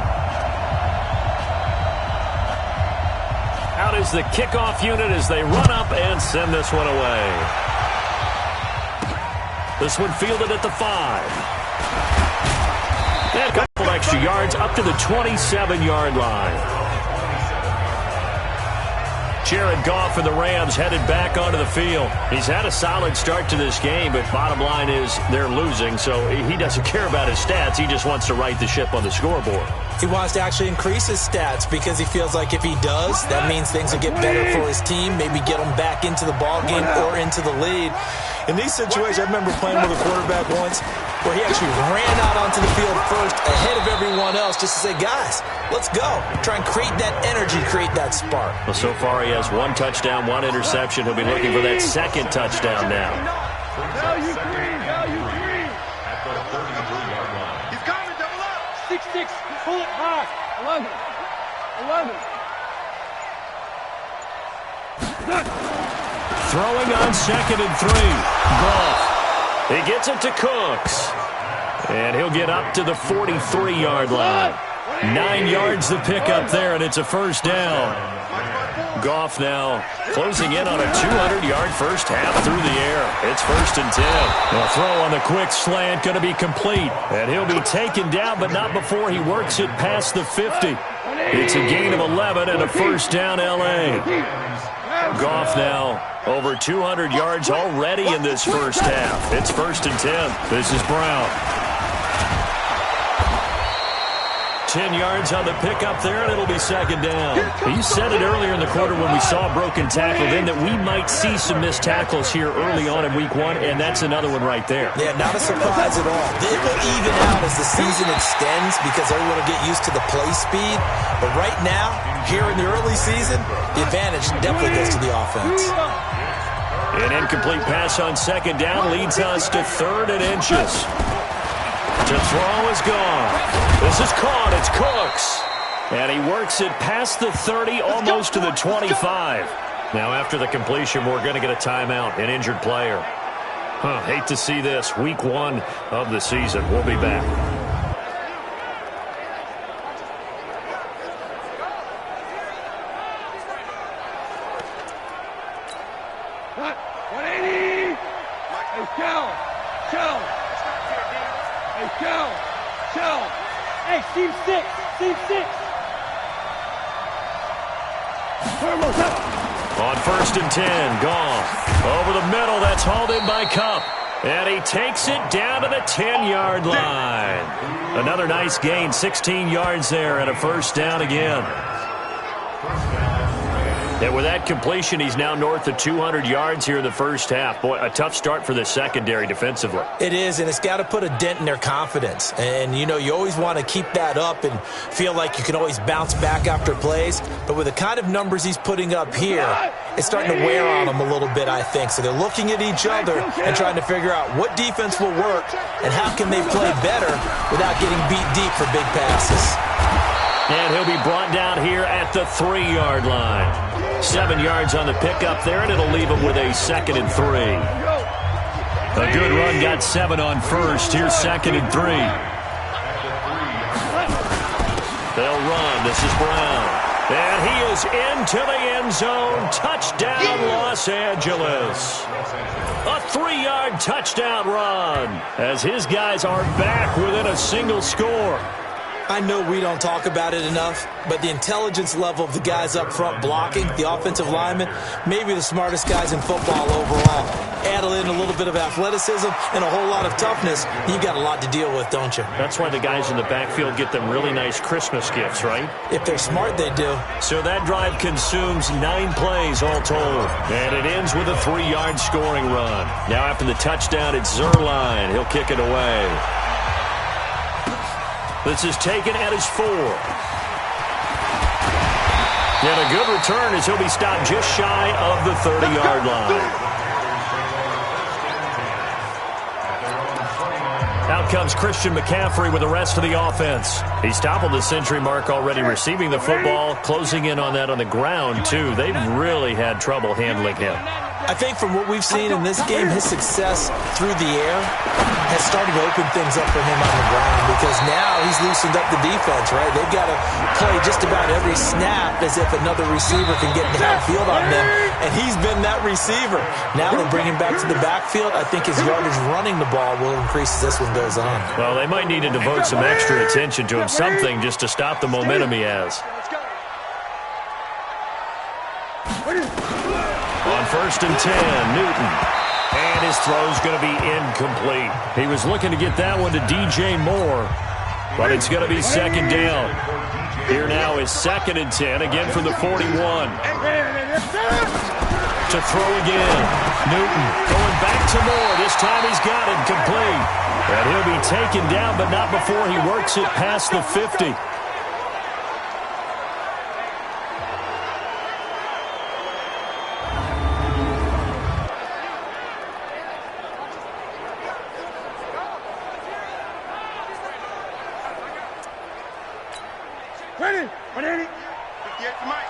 Out is the kickoff unit as they run up and send this one away. This one fielded at the 5. And a couple extra yards up to the 27-yard line. Jared Goff and the Rams headed back onto the field. He's had a solid start to this game, but bottom line is they're losing, so he doesn't care about his stats. He just wants to right the ship on the scoreboard. He wants to actually increase his stats because he feels like if he does, that means things will get better for his team, maybe get them back into the ball game or into the lead. In these situations, I remember playing with a quarterback once where he actually ran out onto the field first ahead of everyone else just to say, guys, let's go. Try and create that energy, create that spark. Well, so far he has 1 touchdown, 1 interception. He'll be looking for that second touchdown now. Value 3, value 3. He's coming, double up. 6-6, pull it high. 11. Throwing on 2nd and 3. Goff. He gets it to Cooks. And he'll get up to the 43-yard line. 9 yards the pickup there, and it's a first down. Goff now closing in on a 200-yard first half through the air. It's 1st and 10. The throw on the quick slant going to be complete. And he'll be taken down, but not before he works it past the 50. It's a gain of 11 and a first down L.A. Goff now over 200 yards already in this first half. It's 1st and 10. This is Brown. 10 yards on the pickup there, and it'll be second down. You said it earlier in the quarter when we saw a broken tackle then that we might see some missed tackles here early on in week 1, and that's another one right there. Yeah, not a surprise at all. It will even out as the season extends because everyone will get used to the play speed. But right now, here in the early season, the advantage definitely goes to the offense. An incomplete pass on second down leads us to 3rd and inches. To throw is gone. This is caught. It's Cooks. And he works it past the 30, almost to the 25. Now, after the completion, we're going to get a timeout, an injured player. Hate to see this. Week 1 of the season. We'll be back. Cut. 180. Hey, Kel. Hey, Kel. Hey, Steve 6. On 1st and 10, Goff. Over the middle, that's hauled in by Kupp. And he takes it down to the 10-yard line. Another nice gain, 16 yards there, and a first down again. And with that completion, he's now north of 200 yards here in the first half. Boy, a tough start for the secondary defensively. It is, and it's got to put a dent in their confidence. And, you always want to keep that up and feel like you can always bounce back after plays. But with the kind of numbers he's putting up here, it's starting to wear on them a little bit, I think. So they're looking at each other and trying to figure out what defense will work and how can they play better without getting beat deep for big passes. And he'll be brought down here at the 3-yard line. 7 yards on the pickup there, and it'll leave him with a 2nd and 3. A good run got 7 on first. Here's 2nd and 3. They'll run. This is Brown. And he is into the end zone. Touchdown, Los Angeles. A 3-yard touchdown run as his guys are back within a single score. I know we don't talk about it enough, but the intelligence level of the guys up front blocking, the offensive linemen, maybe the smartest guys in football overall. Add in a little bit of athleticism and a whole lot of toughness, you've got a lot to deal with, don't you? That's why the guys in the backfield get them really nice Christmas gifts, right? If they're smart, they do. So that drive consumes 9 plays all told. And it ends with a 3-yard scoring run. Now after the touchdown, it's Zuerlein. He'll kick it away. This is taken at his 4. And a good return as he'll be stopped just shy of the 30-yard line. Out comes Christian McCaffrey with the rest of the offense. He's toppled the century mark already receiving the football, closing in on that on the ground, too. They've really had trouble handling him. I think from what we've seen in this game, his success through the air has started to open things up for him on the ground because now he's loosened up the defense, right? They've got to play just about every snap as if another receiver can get downfield on them, and he's been that receiver. Now they bring him back to the backfield. I think his yardage running the ball will increase as this one goes on. Well, they might need to devote some extra attention to him, something just to stop the momentum he has. On 1st and 10, Newton. And his throw's going to be incomplete. He was looking to get that one to DJ Moore, but it's going to be 2nd down. Here now is 2nd and 10, again from the 41. To throw again. Newton going back to Moore. This time he's got it complete. And he'll be taken down, but not before he works it past the 50. Ready? Ready? Get the mic.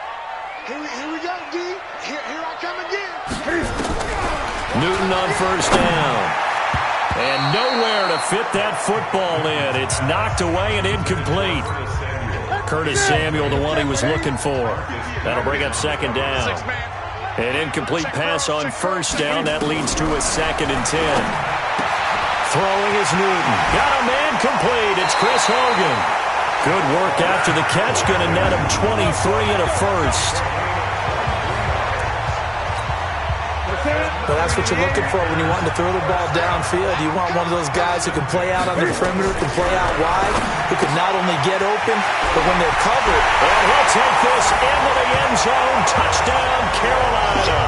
Here we go, D. Here I come again. Newton on 1st down. And nowhere to fit that football in. It's knocked away and incomplete. Curtis Samuel, the one he was looking for. That'll bring up 2nd down. An incomplete pass on 1st down. That leads to a 2nd and 10. Throwing is Newton. Got a man complete. It's Chris Hogan. Good work after the catch. Going to net him 23 and a 1st. Well, that's what you're looking for when you want to throw the ball downfield. You want one of those guys who can play out on the perimeter, can play out wide, who can not only get open, but when they're covered. And he'll take this into the end zone. Touchdown, Carolina.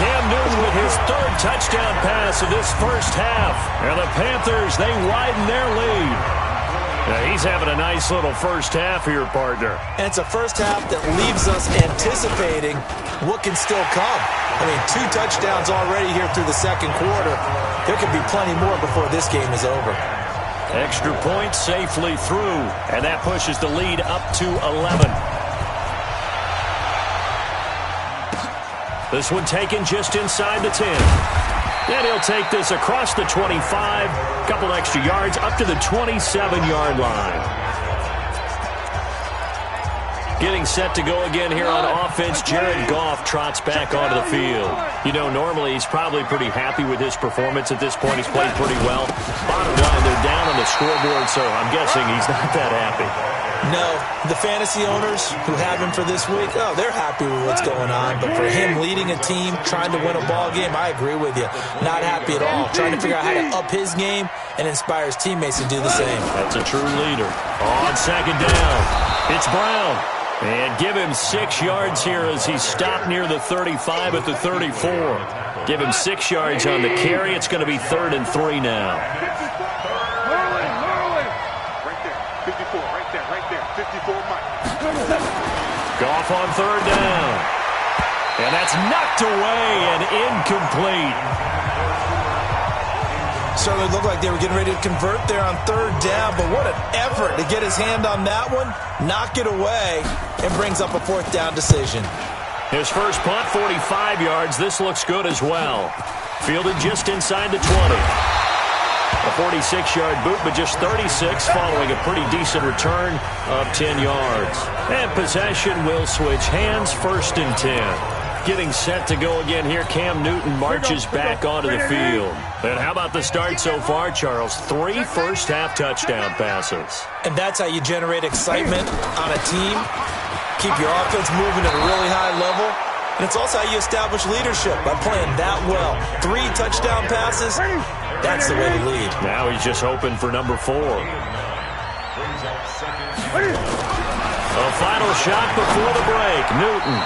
Cam Newton with his 3rd touchdown pass of this first half. And the Panthers, they widen their lead. Yeah, he's having a nice little first half here, partner. And it's a first half that leaves us anticipating what can still come. I mean, 2 touchdowns already here through the 2nd quarter. There could be plenty more before this game is over. Extra point safely through, and that pushes the lead up to 11. This one taken just inside the 10. And he'll take this across the 25, couple extra yards up to the 27-yard line. Getting set to go again here on offense, Jared Goff trots back onto the field. You know, normally he's probably pretty happy with his performance at this point. He's played pretty well. Bottom line, they're down on the scoreboard, so I'm guessing he's not that happy. No, the fantasy owners who have him for this week, oh, they're happy with what's going on. But for him leading a team, trying to win a ball game, I agree with you. Not happy at all. Trying to figure out how to up his game and inspire his teammates to do the same. That's a true leader. On 2nd down, it's Brown. And give him 6 yards here as he's stopped near the 35 at the 34. Give him 6 yards on the carry. It's going to be 3rd and 3 now. Right there. 54, right there. 54, Mike. Goff on 3rd down. And that's knocked away and incomplete. Certainly looked like they were getting ready to convert there on third down, but what an effort to get his hand on that one, knock it away, and brings up a fourth down decision. His first punt, 45 yards. This looks good as well. Fielded just inside the 20. A 46-yard boot, but just 36 following a pretty decent return of 10 yards. And possession will switch hands, 1st and 10. Getting set to go again here. Cam Newton marches back onto the field. And how about the start so far, Charles? 3 first-half touchdown passes. And that's how you generate excitement on a team. Keep your offense moving at a really high level. And it's also how you establish leadership by playing that well. 3 touchdown passes, that's the way to lead. Now he's just hoping for number 4. A final shot before the break. Newton.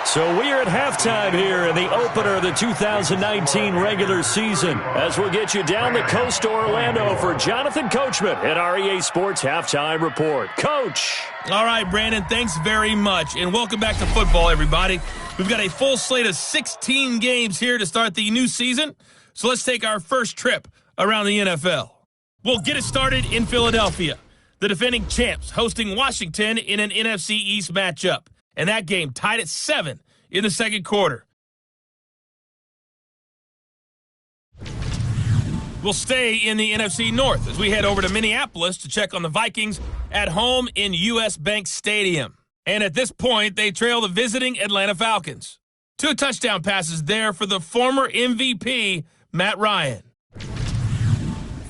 So we are at halftime here in the opener of the 2019 regular season, as we'll get you down the coast to Orlando for Jonathan Coachman at our EA Sports Halftime Report. Coach. All right, Brandon, thanks very much, and welcome back to football, everybody. We've got a full slate of 16 games here to start the new season, so let's take our first trip around the NFL. We'll get it started in Philadelphia. The defending champs hosting Washington in an NFC East matchup. And that game tied at 7 in the second quarter. We'll stay in the NFC North as we head over to Minneapolis to check on the Vikings at home in U.S. Bank Stadium. And at this point, they trail the visiting Atlanta Falcons. 2 touchdown passes there for the former MVP, Matt Ryan.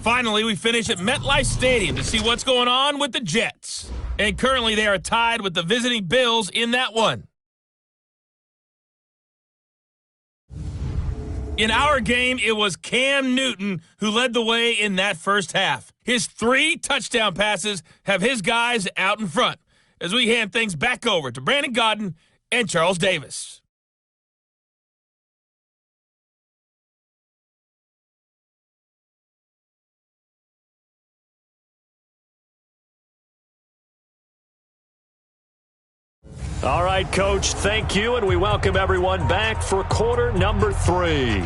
Finally, we finish at MetLife Stadium to see what's going on with the Jets. And currently they are tied with the visiting Bills in that one. In our game, it was Cam Newton who led the way in that first half. His 3 touchdown passes have his guys out in front as we hand things back over to Brandon Gaudin and Charles Davis. All right, Coach, thank you, and we welcome everyone back for quarter number 3.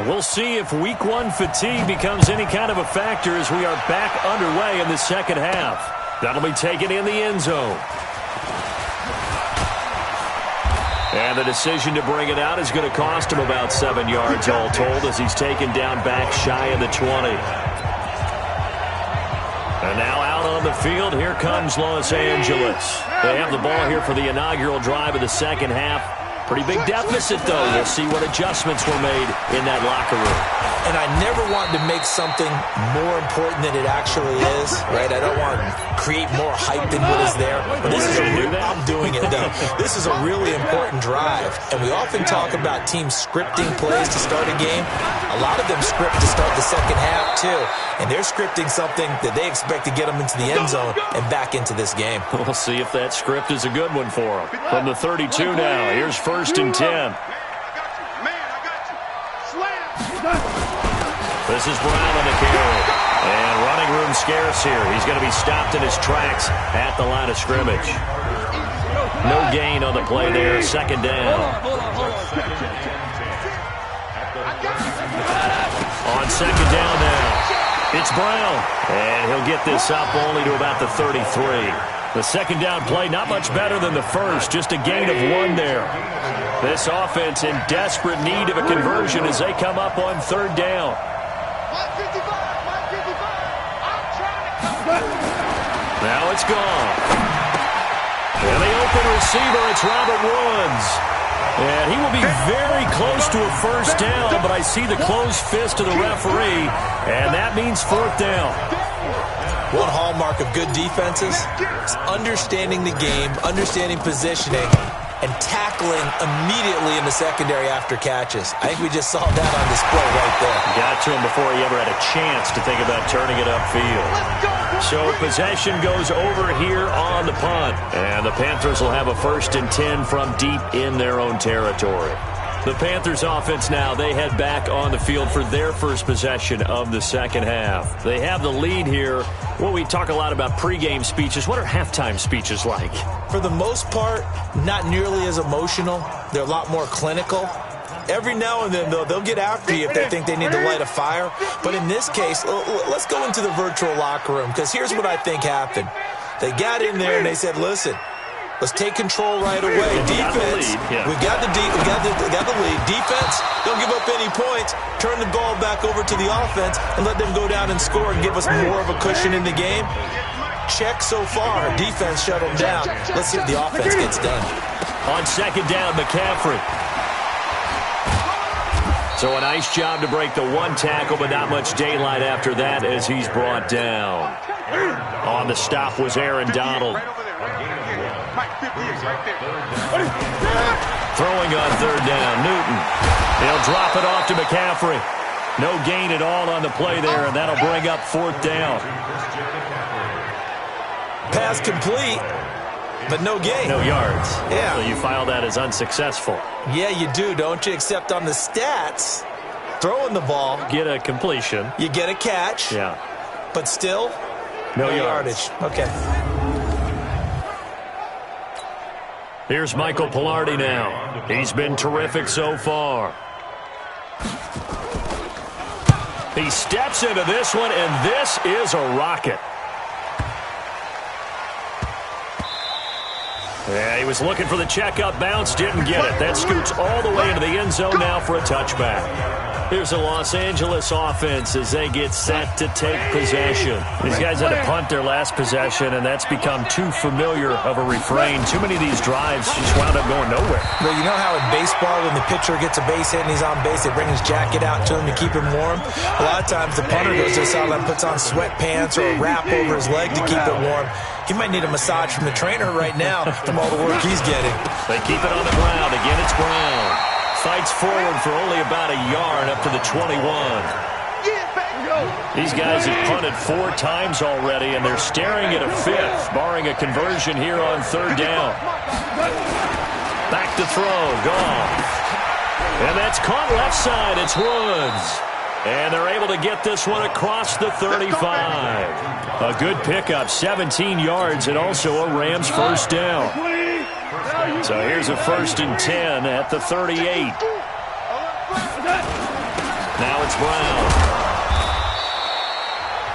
We'll see if Week 1 fatigue becomes any kind of a factor as we are back underway in the second half. That'll be taken in the end zone. And the decision to bring it out is going to cost him about 7 yards all told as he's taken down back shy of the 20. And now out on the field, here comes Los Angeles. They have the ball here for the inaugural drive of the second half. Pretty big deficit, though. We'll see what adjustments were made in that locker room. And I never want to make something more important than it actually is, right? I don't want to create more hype than what is there. But this is I'm doing it, though. This is a really important drive. And we often talk about teams scripting plays to start a game. A lot of them script to start the second half, too. And they're scripting something that they expect to get them into the end zone and back into this game. We'll see if that script is a good one for them. From the 32 now, here's 1st and 10. This is Brown on the carry. And running room scarce here. He's going to be stopped in his tracks at the line of scrimmage. No gain on the play there. 2nd down. On 2nd down now. It's Brown. And he'll get this up only to about the 33. The 2nd down play, not much better than the first. Just a gain of 1 there. This offense in desperate need of a conversion as they come up on 3rd down. Now it's gone. And the open receiver, it's Robert Woods. And he will be very close to a 1st down, but I see the closed fist of the referee, and that means 4th down. One hallmark of good defenses is understanding the game, understanding positioning, and tackling immediately in the secondary after catches. I think we just saw that on display right there. Got to him before he ever had a chance to think about turning it upfield. So possession goes over here on the punt. And the Panthers will have a 1st and 10 from deep in their own territory. The Panthers offense now, they head back on the field for their first possession of the second half. They have the lead here. Well, we talk a lot about pregame speeches. What are halftime speeches like? For the most part, not nearly as emotional. They're a lot more clinical. Every now and then, though, they'll get after you if they think they need to light a fire. But in this case, let's go into the virtual locker room, because here's what I think happened. They got in there and they said, listen, let's take control right away. Defense, we've got the lead. Defense, don't give up any points. Turn the ball back over to the offense and let them go down and score and give us more of a cushion in the game. Check so far. Defense shut them down. Let's see what the offense gets done. On 2nd down, McCaffrey. So a nice job to break the 1 tackle, but not much daylight after that as he's brought down. On the stop was Aaron Donald. Throwing on 3rd down, Newton. He'll drop it off to McCaffrey. No gain at all on the play there, and that'll bring up 4th down. Pass complete, but no gain. No yards. Yeah. So you file that as unsuccessful. Yeah, you do, don't you? Except on the stats, throwing the ball. Get a completion. You get a catch. Yeah. But still, no yardage. Okay. Here's Michael Pilardi now. He's been terrific so far. He steps into this one, and this is a rocket. Yeah, he was looking for the checkup bounce, didn't get it. That scoots all the way into the end zone now for a touchback. Here's the Los Angeles offense as they get set to take possession. These guys had to punt their last possession, and that's become too familiar of a refrain. Too many of these drives just wound up going nowhere. Well, you know how in baseball when the pitcher gets a base hit and he's on base, they bring his jacket out to him to keep him warm? A lot of times the punter goes to the sideline, puts on sweatpants or a wrap over his leg to keep it warm. He might need a massage from the trainer right now from all the work he's getting. They keep it on the ground. Again, it's Brown. Fights forward for only about a yard up to the 21. These guys have punted 4 times already, and they're staring at a 5th, barring a conversion here on 3rd down. Back to throw. Gone. And that's caught left side. It's Woods. And they're able to get this one across the 35. A good pickup, 17 yards, and also a Rams 1st down. So here's a 1st and 10 at the 38. Now it's Brown.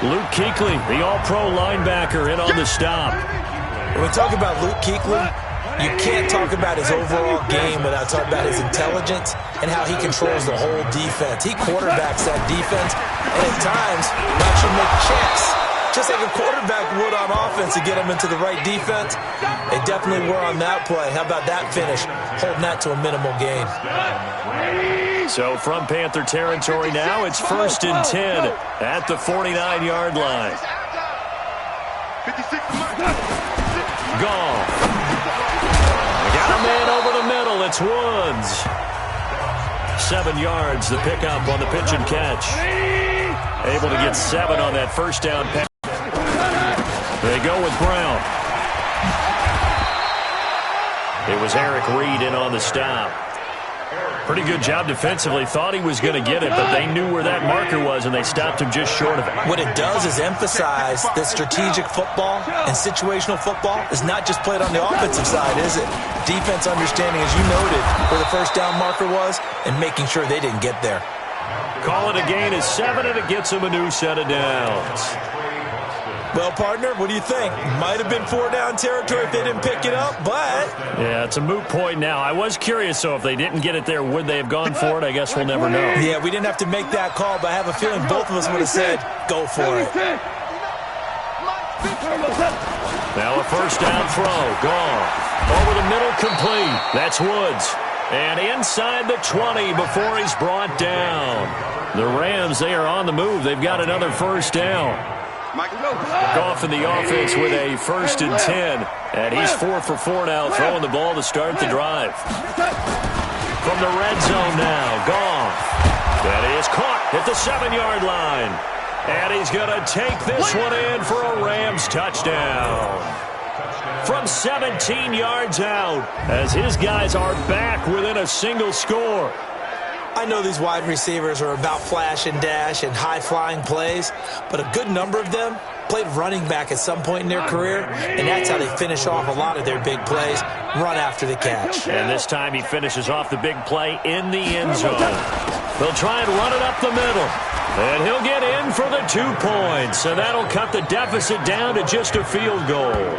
Luke Kuechly, the all-pro linebacker, in on the stop. When we talk about Luke Kuechly, you can't talk about his overall game without talking about his intelligence and how he controls the whole defense. He quarterbacks that defense, and at times, actually make checks, just like a quarterback would on offense to get him into the right defense. They definitely were on that play. How about that finish, holding that to a minimal gain? So from Panther territory now, it's 1st and 10 at the 49-yard line. Gone. Got a man over the middle. It's Woods. 7 yards, the pickup on the pitch and catch. Able to get 7 on that first down pass. They go with Brown. It was Eric Reed in on the stop. Pretty good job defensively. Thought he was going to get it, but they knew where that marker was, and they stopped him just short of it. What it does is emphasize that strategic football and situational football is not just played on the offensive side, is it? Defense understanding, as you noted, where the first down marker was and making sure they didn't get there. Call it a gain of 7, and it gets him a new set of downs. Well, partner, what do you think? Might have been 4-down territory if they didn't pick it up, but... Yeah, it's a moot point now. I was curious, so if they didn't get it there, would they have gone for it? I guess we'll never know. Yeah, we didn't have to make that call, but I have a feeling both of us would have said, go for it. Now a first down throw. Gone. Over the middle, complete. That's Woods. And inside the 20 before he's brought down. The Rams, they are on the move. They've got another first down. Goff in the offense with a 1st and 10. And he's 4 for 4 now, throwing the ball to start the drive. From the red zone now, Goff. That is caught at the 7-yard line. And he's going to take this one in for a Rams touchdown. From 17 yards out, as his guys are back within a single score. I know these wide receivers are about flash and dash and high-flying plays, but a good number of them played running back at some point in their career, and that's how they finish off a lot of their big plays, run after the catch. And this time he finishes off the big play in the end zone. They'll try and run it up the middle, and he'll get in for the 2 points, and that'll cut the deficit down to just a field goal.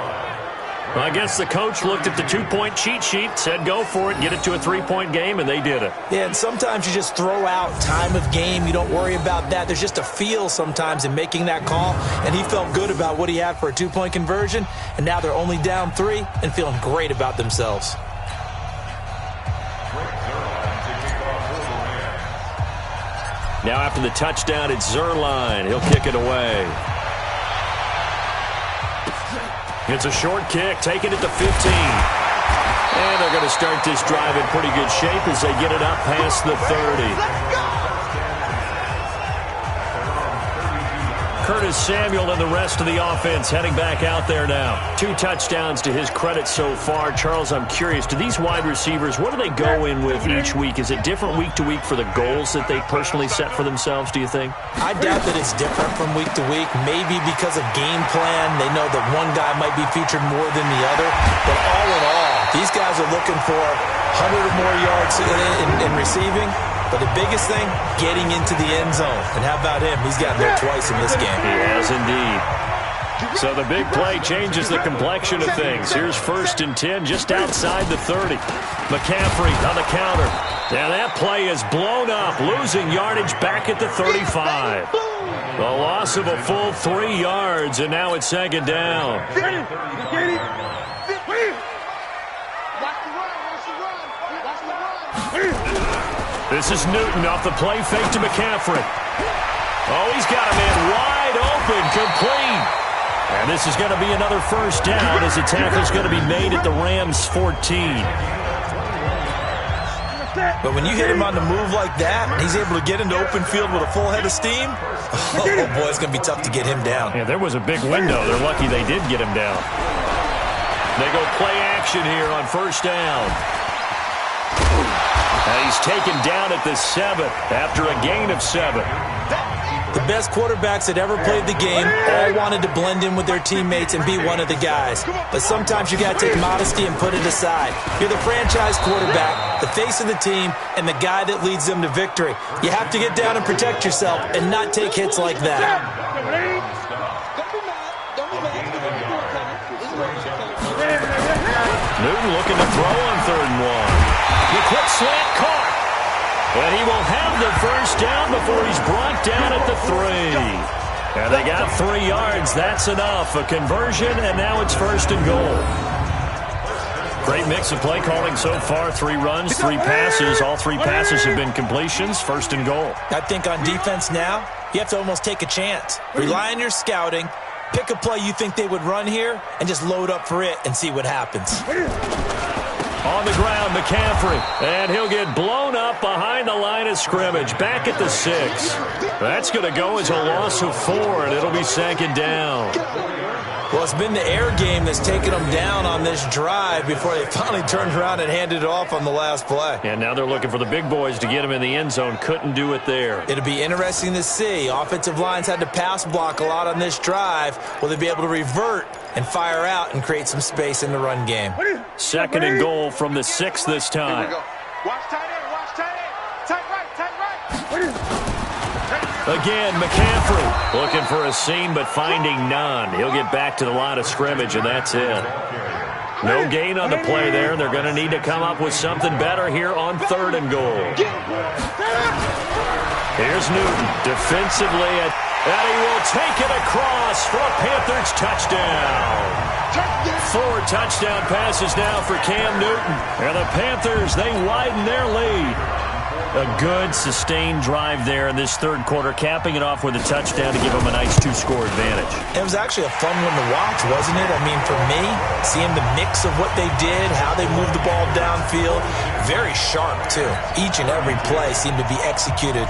I guess the coach looked at the 2-point cheat sheet, said go for it, get it to a 3-point game, and they did it. Yeah, and sometimes you just throw out time of game. You don't worry about that. There's just a feel sometimes in making that call, and he felt good about what he had for a 2-point conversion, and now they're only down 3 and feeling great about themselves. Now after the touchdown, it's Zuerlein. He'll kick it away. It's a short kick, taking it to 15. And they're going to start this drive in pretty good shape as they get it up past the 30. Curtis Samuel and the rest of the offense heading back out there now. 2 touchdowns to his credit so far. Charles, I'm curious, do these wide receivers, what do they go in with each week? Is it different week to week for the goals that they personally set for themselves, do you think? I doubt that it's different from week to week. Maybe because of game plan, they know that one guy might be featured more than the other. But all in all, these guys are looking for 100 or more yards in receiving. But the biggest thing, getting into the end zone. And how about him? He's gotten there twice in this game. He has indeed. So the big play changes the complexion of things. Here's 1st and 10 just outside the 30. McCaffrey on the counter. Now that play is blown up, losing yardage back at the 35. The loss of a full 3 yards, and now it's 2nd down. This is Newton off the play fake to McCaffrey. Oh, he's got a man wide open, complete. And this is going to be another first down as the tackle's going to be made at the Rams 14. But when you hit him on the move like that, and he's able to get into open field with a full head of steam, oh boy, it's going to be tough to get him down. Yeah, there was a big window. They're lucky they did get him down. They go play action here on first down. And he's taken down at the 7 after a gain of 7. The best quarterbacks that ever played the game all wanted to blend in with their teammates and be one of the guys. But sometimes you got to take modesty and put it aside. You're the franchise quarterback, the face of the team, and the guy that leads them to victory. You have to get down and protect yourself and not take hits like that. Newton looking to throw on 3rd and 1. The quick slant caught. And he will have the first down before he's brought down at the 3. And they got 3 yards. That's enough. A conversion, and now it's 1st and goal. Great mix of play calling so far. 3 runs, 3 passes. All 3 passes have been completions. 1st and goal. I think on defense now, you have to almost take a chance. Rely on your scouting. Pick a play you think they would run here and just load up for it and see what happens. On the ground, McCaffrey. And he'll get blown up behind the line of scrimmage. Back at the 6. That's going to go as a loss of 4, and it'll be 2nd down. Well, it's been the air game that's taken them down on this drive before they finally turned around and handed it off on the last play. And now they're looking for the big boys to get him in the end zone. Couldn't do it there. It'll be interesting to see. Offensive lines had to pass block a lot on this drive. Will they be able to revert and fire out and create some space in the run game? 2nd and goal from the 6 this time. Watch tight end, watch tight end. Tight right, tight right. Again, McCaffrey looking for a seam but finding none. He'll get back to the line of scrimmage, and that's it. No gain on the play there. They're going to need to come up with something better here on 3rd and goal. Here's Newton defensively, and he will take it across for a Panthers touchdown. 4 touchdown passes now for Cam Newton. And the Panthers, they widen their lead. A good, sustained drive there in this 3rd quarter, capping it off with a touchdown to give them a nice 2-score advantage. It was actually a fun one to watch, wasn't it? I mean, for me, seeing the mix of what they did, how they moved the ball downfield, very sharp, too. Each and every play seemed to be executed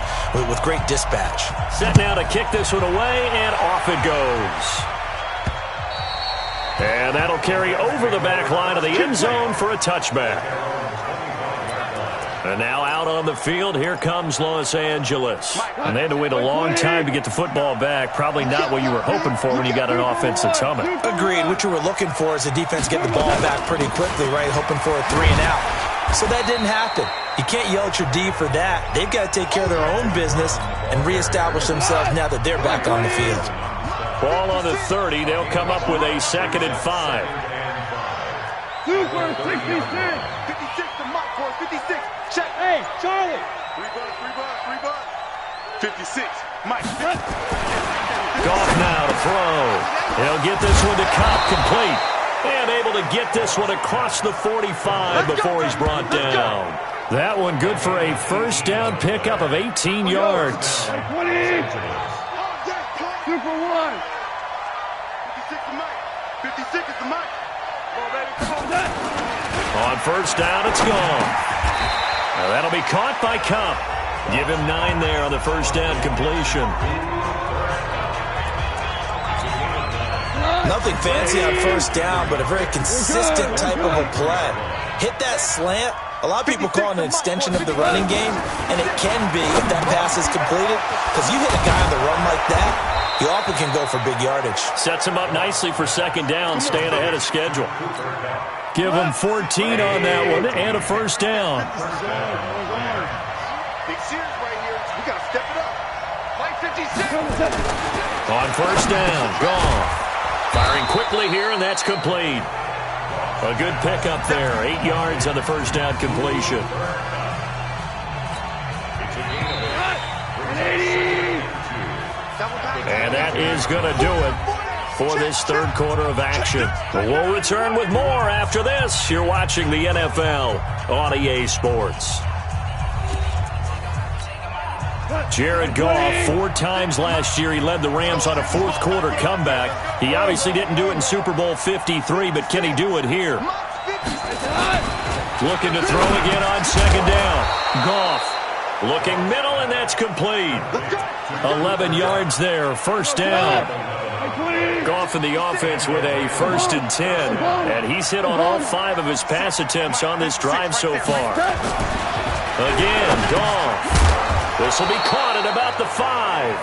with great dispatch. Set now to kick this one away, and off it goes. And that'll carry over the back line of the end zone for a touchback. And now out on the field, here comes Los Angeles. And they had to wait a long time to get the football back. Probably not what you were hoping for when you got an offense that's humming. Agreed. What you were looking for is the defense get the ball back pretty quickly, right? Hoping for a 3 and out. So that didn't happen. You can't yell at your D for that. They've got to take care of their own business and reestablish themselves now that they're back on the field. Ball on the 30. They'll come up with a 2nd and 5. Super 66. 56 to Mike, boys. 56. Check. Hey, Charlie. 3 bucks. 56. Mike. Goff now to throw. He'll get this one to Cobb, complete. And able to get this one across the 45 before he's brought down. That one good for a 1st down pickup of 18 yards. 20. Super 1. 56 to Mike. 56 is the Mike. Come on, baby. Come on, that. On 1st down, it's gone. Now that'll be caught by Cup. Give him 9 there on the 1st down completion. Nothing fancy on 1st down, but a very consistent type of a play. Hit that slant. A lot of people call it an extension of the running game, and it can be if that pass is completed, because you hit a guy on the run like that, you often can go for big yardage. Sets him up nicely for 2nd down, staying ahead of schedule. Give him 14 on that one and a 1st down. Big series right here. We got to step it up. Mike 56. On 1st down, Goff. Firing quickly here, and that's complete. A good pickup there. 8 yards on the 1st down completion. And that is going to do it for this 3rd quarter of action. We'll return with more after this. You're watching the NFL on EA Sports. Jared Goff, 4 times last year, he led the Rams on a 4th quarter comeback. He obviously didn't do it in Super Bowl 53, but can he do it here? Looking to throw again on 2nd down. Goff looking middle, and that's complete. 11 yards there, 1st down. Goff in the offense with a 1st and 10, and he's hit on all 5 of his pass attempts on this drive so far. Again, Goff. This will be caught at about the 5.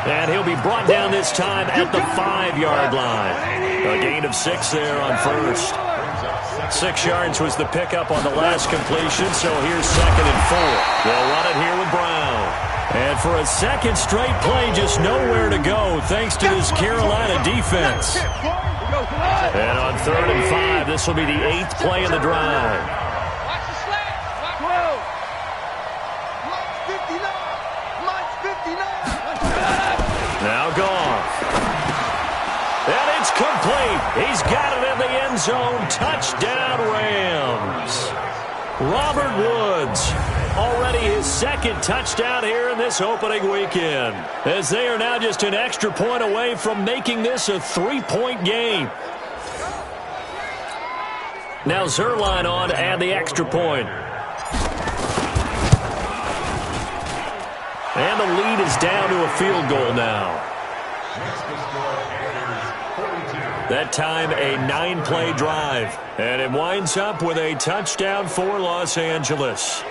And he'll be brought down this time at the 5-yard line. A gain of 6 there on first. 6 yards was the pickup on the last completion, so here's 2nd and 4. They'll run it here with Brown. And for a second straight play, just nowhere to go thanks to this Carolina defense. And on 3rd and 5, this will be the 8th play of the drive. Now Goff. And it's complete. He's got it in the end zone. Touchdown, Rams. Robert Woods, already his 2nd touchdown here in this opening weekend, as they are now just an extra point away from making this a 3-point game. Now Zerline on to add the extra point. And the lead is down to a field goal now. That time a 9-play drive. And it winds up with a touchdown for Los Angeles.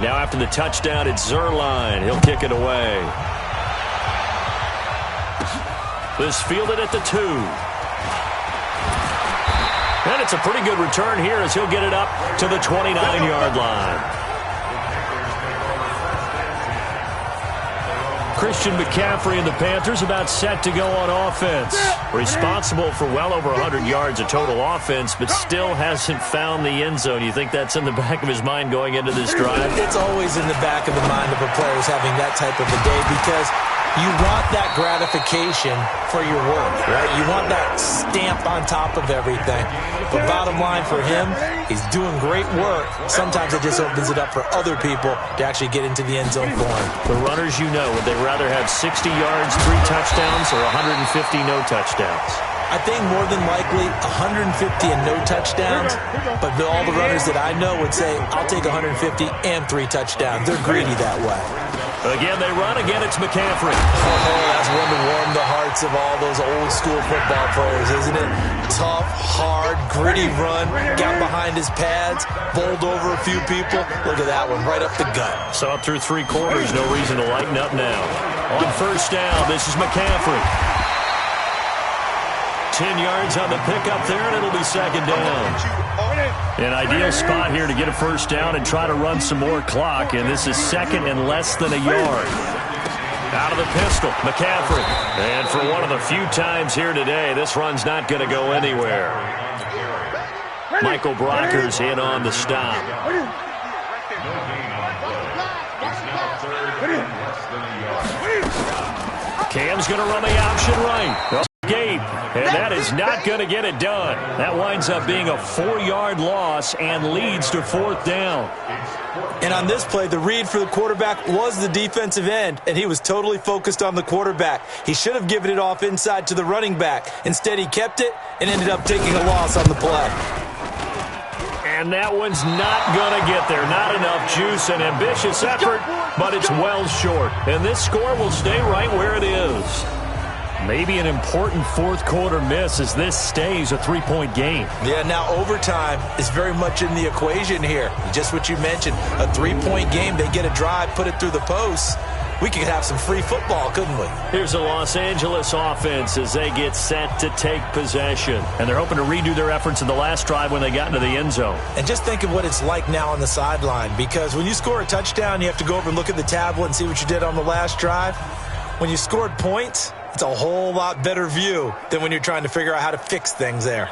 Now after the touchdown, it's Zerline. He'll kick it away. This fielded at the 2. And it's a pretty good return here as he'll get it up to the 29-yard line. Christian McCaffrey and the Panthers about set to go on offense. Responsible for well over 100 yards of total offense, but still hasn't found the end zone. You think that's in the back of his mind going into this drive? It's always in the back of the mind of a player having that type of a day, because you want that gratification for your work, right? You want that stamp on top of everything. But bottom line for him, he's doing great work. Sometimes it just opens it up for other people to actually get into the end zone for him. The runners, you know, would they rather have 60 yards, 3 touchdowns, or 150 no touchdowns? I think more than likely 150 and no touchdowns, but all the runners that I know would say, I'll take 150 and 3 touchdowns. They're greedy that way. Again, they run. Again, it's McCaffrey. Oh, that's one to warm the hearts of all those old-school football players, isn't it? Tough, hard, gritty run. Got behind his pads, bowled over a few people. Look at that one, right up the gut. Saw it through 3 quarters. No reason to lighten up now. On first down, this is McCaffrey. 10 yards on the pickup there, and it'll be 2nd down. An ideal spot here to get a first down and try to run some more clock, and this is 2nd and less than a yard. Out of the pistol, McCaffrey. And for one of the few times here today, this run's not going to go anywhere. Michael Brocker's in on the stop. Cam's going to run the option right. Escape, and that is not going to get it done. That winds up being a 4-yard loss and leads to 4th down. And on this play, the read for the quarterback was the defensive end, and he was totally focused on the quarterback. He should have given it off inside to the running back. Instead, he kept it and ended up taking a loss on the play. And that one's not going to get there. Not enough juice, and ambitious effort, but it's well short. And this score will stay right where it is. Maybe an important 4th quarter miss as this stays a 3-point game. Yeah, now overtime is very much in the equation here. Just what you mentioned, a 3-point game. They get a drive, put it through the posts. We could have some free football, couldn't we? Here's the Los Angeles offense as they get set to take possession. And they're hoping to redo their efforts in the last drive when they got into the end zone. And just think of what it's like now on the sideline, because when you score a touchdown, you have to go over and look at the tablet and see what you did on the last drive. When you scored points, it's a whole lot better view than when you're trying to figure out how to fix things there.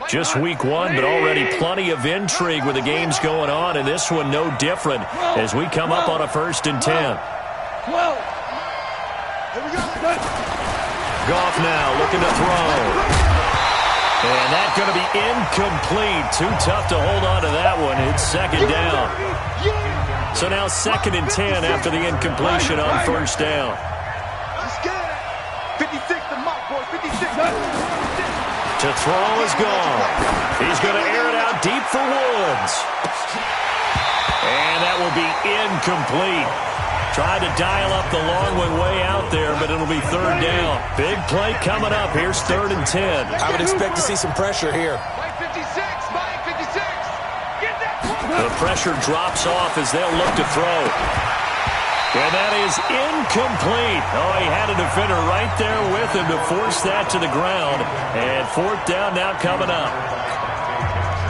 Just week 1, but already plenty of intrigue with the games going on, and this one no different as we come up on a 1st and 10. Goff now looking to throw. And that's going to be incomplete. Too tough to hold on to that one. It's 2nd down. So now 2nd and 10 after the incompletion on 1st down. 56 to Mike, boy. 56. To throw is gone. He's going to air it hands. And that will be incomplete. Tried to dial up the long way out there, but it'll be third down. Big play coming up. Here's 3rd and 10. I would expect to see some pressure here. Mike 56, Mike 56. Get that. The pressure drops off as they'll look to throw. And that is incomplete. Oh, he had a defender right there with him to force that to the ground. And 4th down now coming up.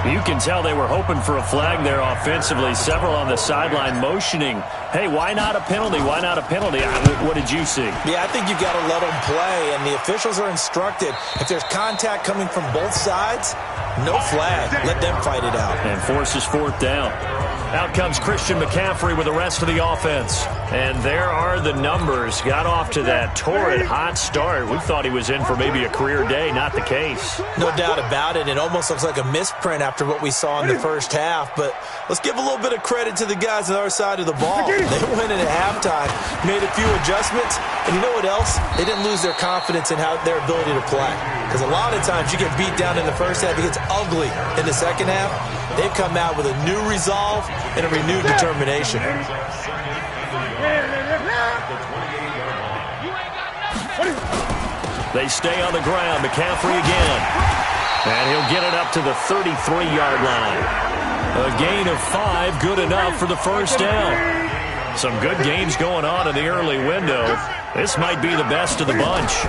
You can tell they were hoping for a flag there offensively. Several on the sideline motioning, hey, why not a penalty? Why not a penalty? What did you see? Yeah, I think you've got to let them play, and the officials are instructed. If there's contact coming from both sides, no flag. Let them fight it out. And forces 4th down. Out comes Christian McCaffrey with the rest of the offense. And there are the numbers. Got off to that torrid hot start. We thought he was in for maybe a career day. Not the case. No doubt about it. It almost looks like a misprint after what we saw in the first half. But let's give a little bit of credit to the guys on our side of the ball. They went in at halftime, made a few adjustments. And you know what else? They didn't lose their confidence in their ability to play. Because a lot of times you get beat down in the first half. It gets ugly in the second half. They've come out with a new resolve and a renewed determination. They stay on the ground. McCaffrey again. And he'll get it up to the 33-yard line. A gain of 5, good enough for the first down. Some good games going on in the early window. This might be the best of the bunch.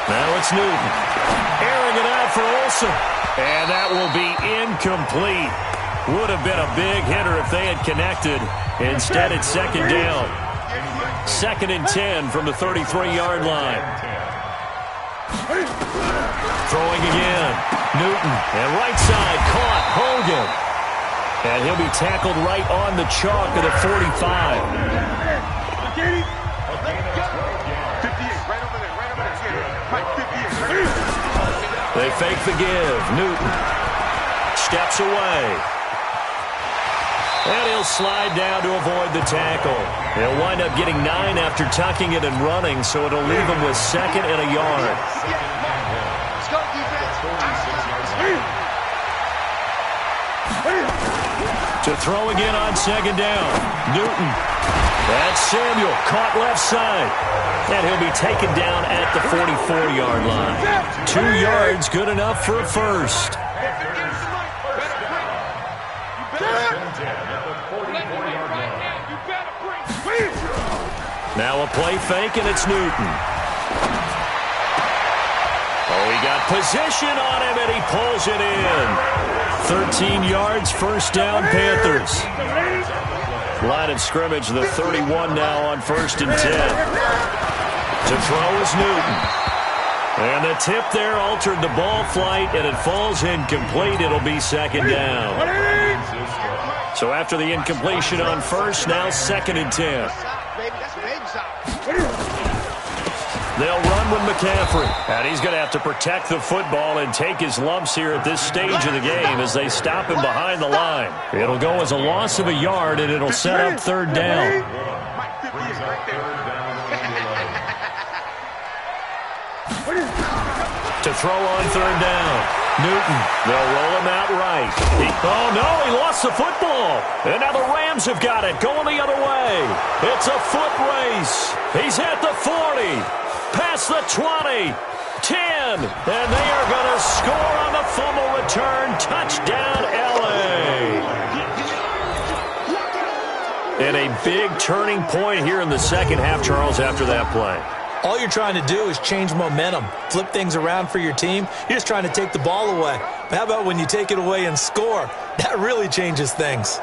Now it's Newton. Airing it out for Olsen. And that will be incomplete. Would have been a big hitter if they had connected. Instead, it's 2nd down. 2nd and 10 from the 33-yard line. Throwing again. Newton. And right side caught. Hogan. And he'll be tackled right on the chalk of the 45. 58, right over there, Mike 58. They fake the give. Newton steps away. And he'll slide down to avoid the tackle. He'll wind up getting 9 after tucking it and running, so it'll leave him with 2nd and a yard. Let's go, defense. To throw again on 2nd down. Newton. That's Samuel. Caught left side. And he'll be taken down at the 44-yard line. 2 yards, good enough for a first. Now a play fake, and it's Newton. Oh, he got position on him, and he pulls it in. 13 yards, first down, Panthers. Line of scrimmage, the 31 now on 1st and 10. To throw is Newton. And the tip there altered the ball flight, and it falls incomplete. It'll be 2nd down. So after the incompletion on first, now 2nd and 10. They'll run with McCaffrey. And he's going to have to protect the football and take his lumps here at this stage of the game as they stop him behind the line. It'll go as a loss of a yard, and it'll set up 3rd down. To throw on 3rd down. Newton, they'll roll him out right. Oh, no, he lost the football. And now the Rams have got it, going the other way. It's a foot race. He's at the 40, past the 20, 10, and they are going to score on the fumble return. Touchdown, L.A. And a big turning point here in the second half, Charles, after that play. All you're trying to do is change momentum, flip things around for your team. You're just trying to take the ball away. But how about when you take it away and score? That really changes things.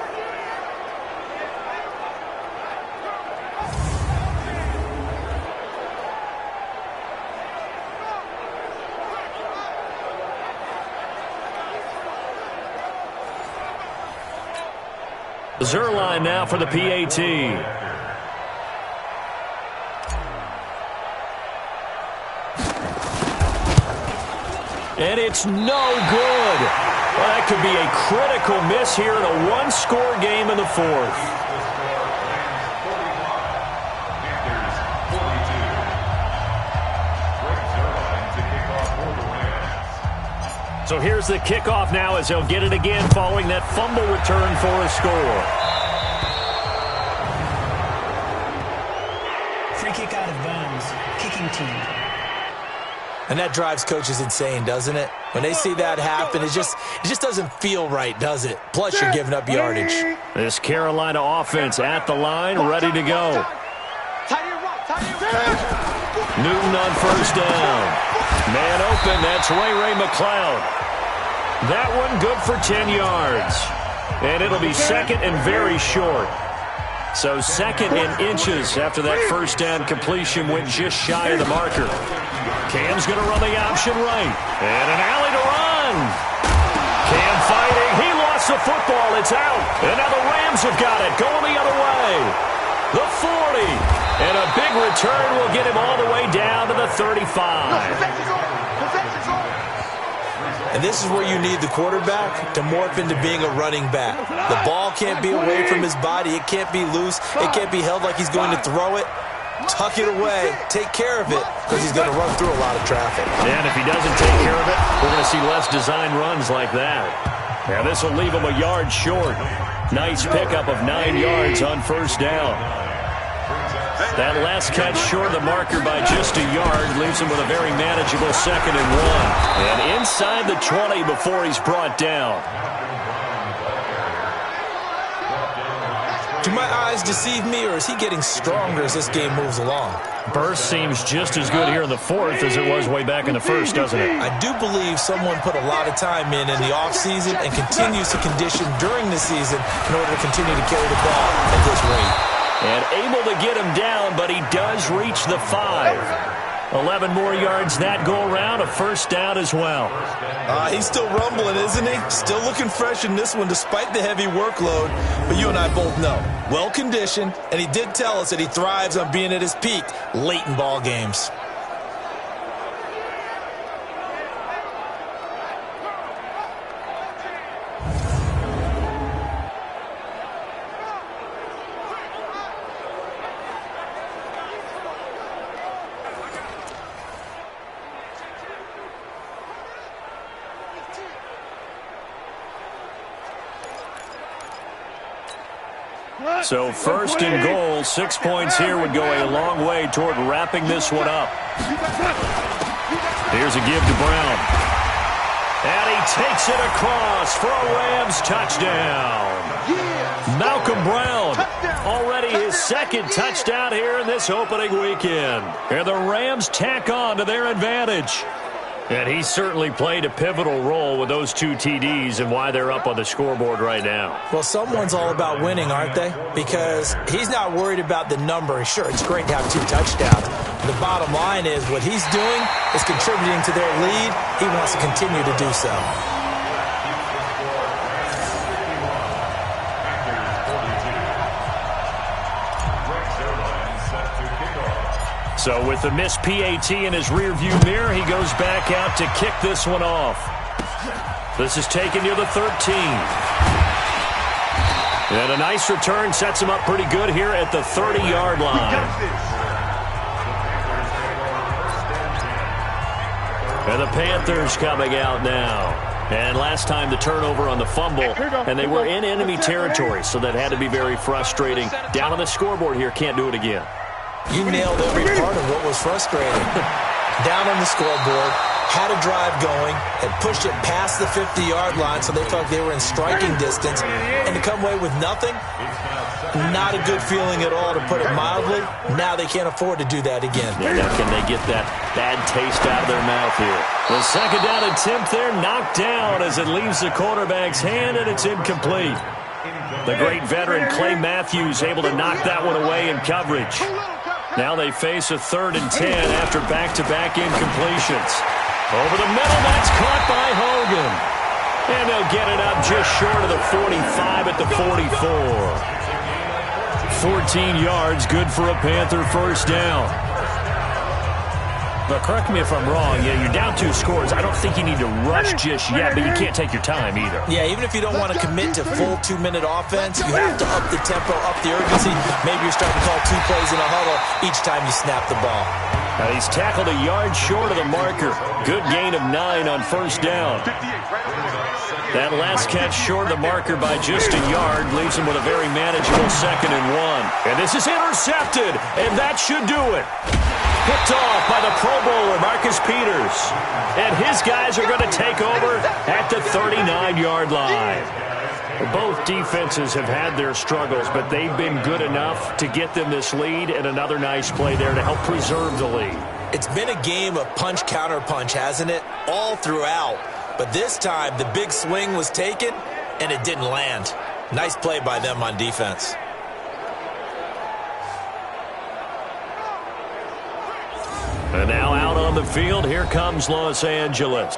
Zerline now for the PAT. And it's no good. Well, that could be a critical miss here in a one-score game in the 4th. So So here's the kickoff now as they'll get it again following that fumble return for a score. Free kick out of bounds. Kicking team. And that drives coaches insane, doesn't it? When they see that happen, it just doesn't feel right, does it? Plus, you're giving up yardage. This Carolina offense at the line, ready to go. Newton on first down. Man open, that's Ray McLeod. That one good for 10 yards. And it'll be second and very short. So second in inches after that first down completion went just shy of the marker. Cam's going to run the option right. And an alley to run. Cam fighting. He lost the football. It's out. And now the Rams have got it. Going the other way. The 40. And a big return will get him all the way down to the 35. And this is where you need the quarterback to morph into being a running back. The ball can't be away from his body. It can't be loose. It can't be held like he's going to throw it. Tuck it away. Take care of it because he's going to run through a lot of traffic. And if he doesn't take care of it, we're going to see less design runs like that. Now this will leave him a yard short. Nice pickup of 9 yards on first down. That last catch short of the marker by just a yard leaves him with a very manageable 2nd and 1. And inside the 20 before he's brought down. Do my eyes deceive me, or is he getting stronger as this game moves along? Burst seems just as good here in the 4th as it was way back in the 1st, doesn't it? I do believe someone put a lot of time in the offseason and continues to condition during the season in order to continue to carry the ball at this rate. And able to get him down, but he does reach the 5. 11 more yards that go around, a first down as well. He's still rumbling, isn't he? Still looking fresh in this one despite the heavy workload. But you and I both know, well-conditioned, and he did tell us that he thrives on being at his peak late in ball games. So first and goal, 6 points here would go a long way toward wrapping this one up. Here's a give to Brown. And he takes it across for a Rams touchdown. Malcolm Brown, already his 2nd touchdown here in this opening weekend. And the Rams tack on to their advantage. And he certainly played a pivotal role with those 2 TDs and why they're up on the scoreboard right now. Well, someone's all about winning, aren't they? Because he's not worried about the number. Sure, it's great to have 2 touchdowns. The bottom line is what he's doing is contributing to their lead. He wants to continue to do so. So with the missed PAT in his rearview mirror, he goes back out to kick this one off. This is taken near the 13. And a nice return sets him up pretty good here at the 30-yard line. And the Panthers coming out now. And last time the turnover on the fumble, and they were in enemy territory, so that had to be very frustrating. Down on the scoreboard here, can't do it again. You nailed every part of what was frustrating. Down on the scoreboard, had a drive going, had pushed it past the 50-yard line so they felt they were in striking distance, and to come away with nothing, not a good feeling at all, to put it mildly. Now they can't afford to do that again. Yeah, now can they get that bad taste out of their mouth here? The 2nd down attempt there knocked down as it leaves the quarterback's hand, and it's incomplete. The great veteran Clay Matthews able to knock that one away in coverage. Now they face a 3rd and 10 after back-to-back incompletions. Over the middle, that's caught by Hogan. And they'll get it up just short of the 45 at the 44. 14 yards, good for a Panther first down. But correct me if I'm wrong, you're down 2 scores. I don't think you need to rush just yet, but you can't take your time either. Yeah, even if you don't want to commit to full 2-minute offense, you have to up the tempo, up the urgency. Maybe you're starting to call 2 plays in a huddle each time you snap the ball. He's tackled a yard short of the marker. Good gain of 9 on first down. That last catch short of the marker by just a yard leaves him with a very manageable 2nd and 1. And this is intercepted, and that should do it. Picked off by the Pro Bowler, Marcus Peters. And his guys are going to take over at the 39-yard line. Both defenses have had their struggles, but they've been good enough to get them this lead, and another nice play there to help preserve the lead. It's been a game of punch-counter-punch, hasn't it? All throughout. But this time, the big swing was taken, and it didn't land. Nice play by them on defense. And now out on the field, here comes Los Angeles.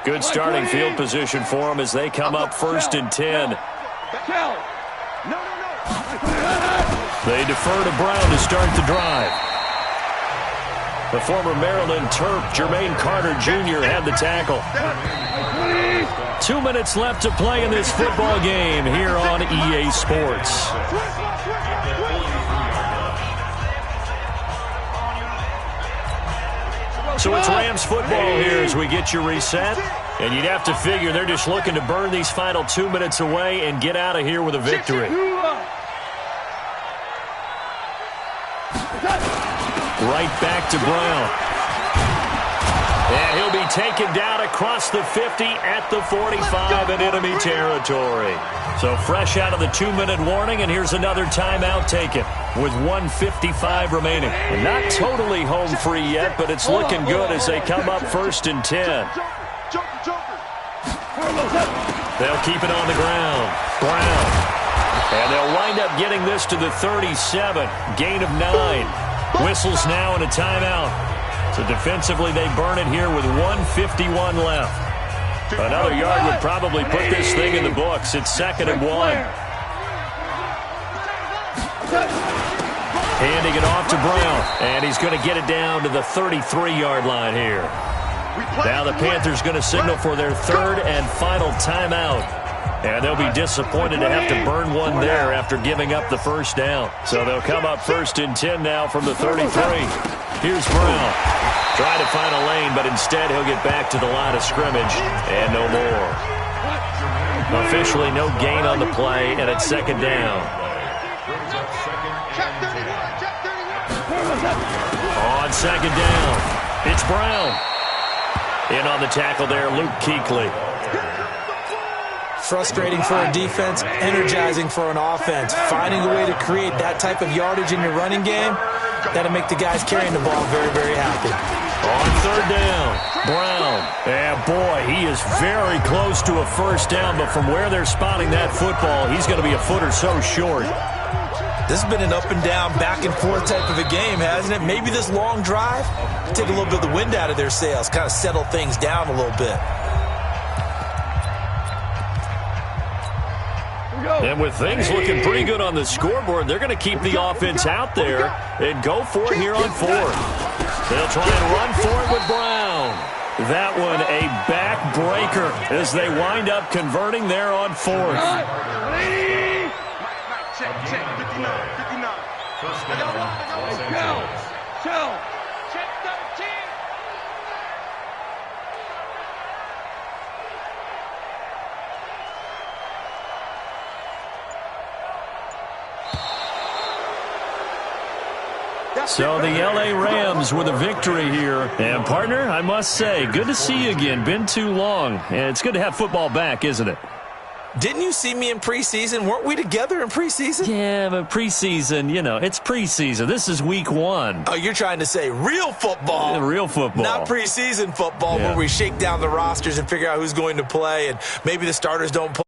Good starting field position for them as they come up 1st and 10. They defer to Brown to start the drive. The former Maryland Terp, Jermaine Carter Jr. had the tackle. 2 minutes left to play in this football game here on EA Sports. So it's Rams football here as we get you reset. And you'd have to figure they're just looking to burn these final 2 minutes away and get out of here with a victory. Right back to Brown. And he'll be taken down across the 50 at the 45 in enemy territory. So fresh out of the 2-minute warning, and here's another timeout taken with 1:55 remaining. And not totally home free yet, but it's looking good as they come up 1st and 10. They'll keep it on the ground. Brown. And they'll wind up getting this to the 37. Gain of 9. Whistles now and a timeout. So defensively they burn it here with 1:51 left. Another yard would probably put this thing in the books. It's 2nd and 1. Handing it off to Brown. And he's going to get it down to the 33-yard line here. Now the Panthers going to signal for their 3rd and final timeout. And they'll be disappointed to have to burn one there after giving up the first down. So they'll come up 1st and 10 now from the 33. Here's Brown. Try to find a lane, but instead he'll get back to the line of scrimmage and no more. Officially no gain on the play, and it's 2nd down. On 2nd down, it's Brown. In on the tackle there, Luke Kuechly. Frustrating for a defense, energizing for an offense. Finding a way to create that type of yardage in your running game, that'll make the guys carrying the ball very, very happy. On 3rd down, Brown. And boy, he is very close to a first down, but from where they're spotting that football, he's going to be a foot or so short. This has been an up and down, back and forth type of a game, hasn't it? Maybe this long drive, take a little bit of the wind out of their sails, kind of settle things down a little bit. And with things looking pretty good on the scoreboard, they're going to keep the offense out there and go for it here on 4th. They'll try and run for it with Brown. That one a backbreaker as they wind up converting there on 4th. Check, 59. Check 13. So the L.A. Rams with a victory here. And, partner, I must say, good to see you again. Been too long. And it's good to have football back, isn't it? Didn't you see me in preseason? Weren't we together in preseason? Yeah, but preseason, you know, it's preseason. This is week 1. Oh, you're trying to say real football. Yeah, real football. Not preseason football where we shake down the rosters and figure out who's going to play and maybe the starters don't play.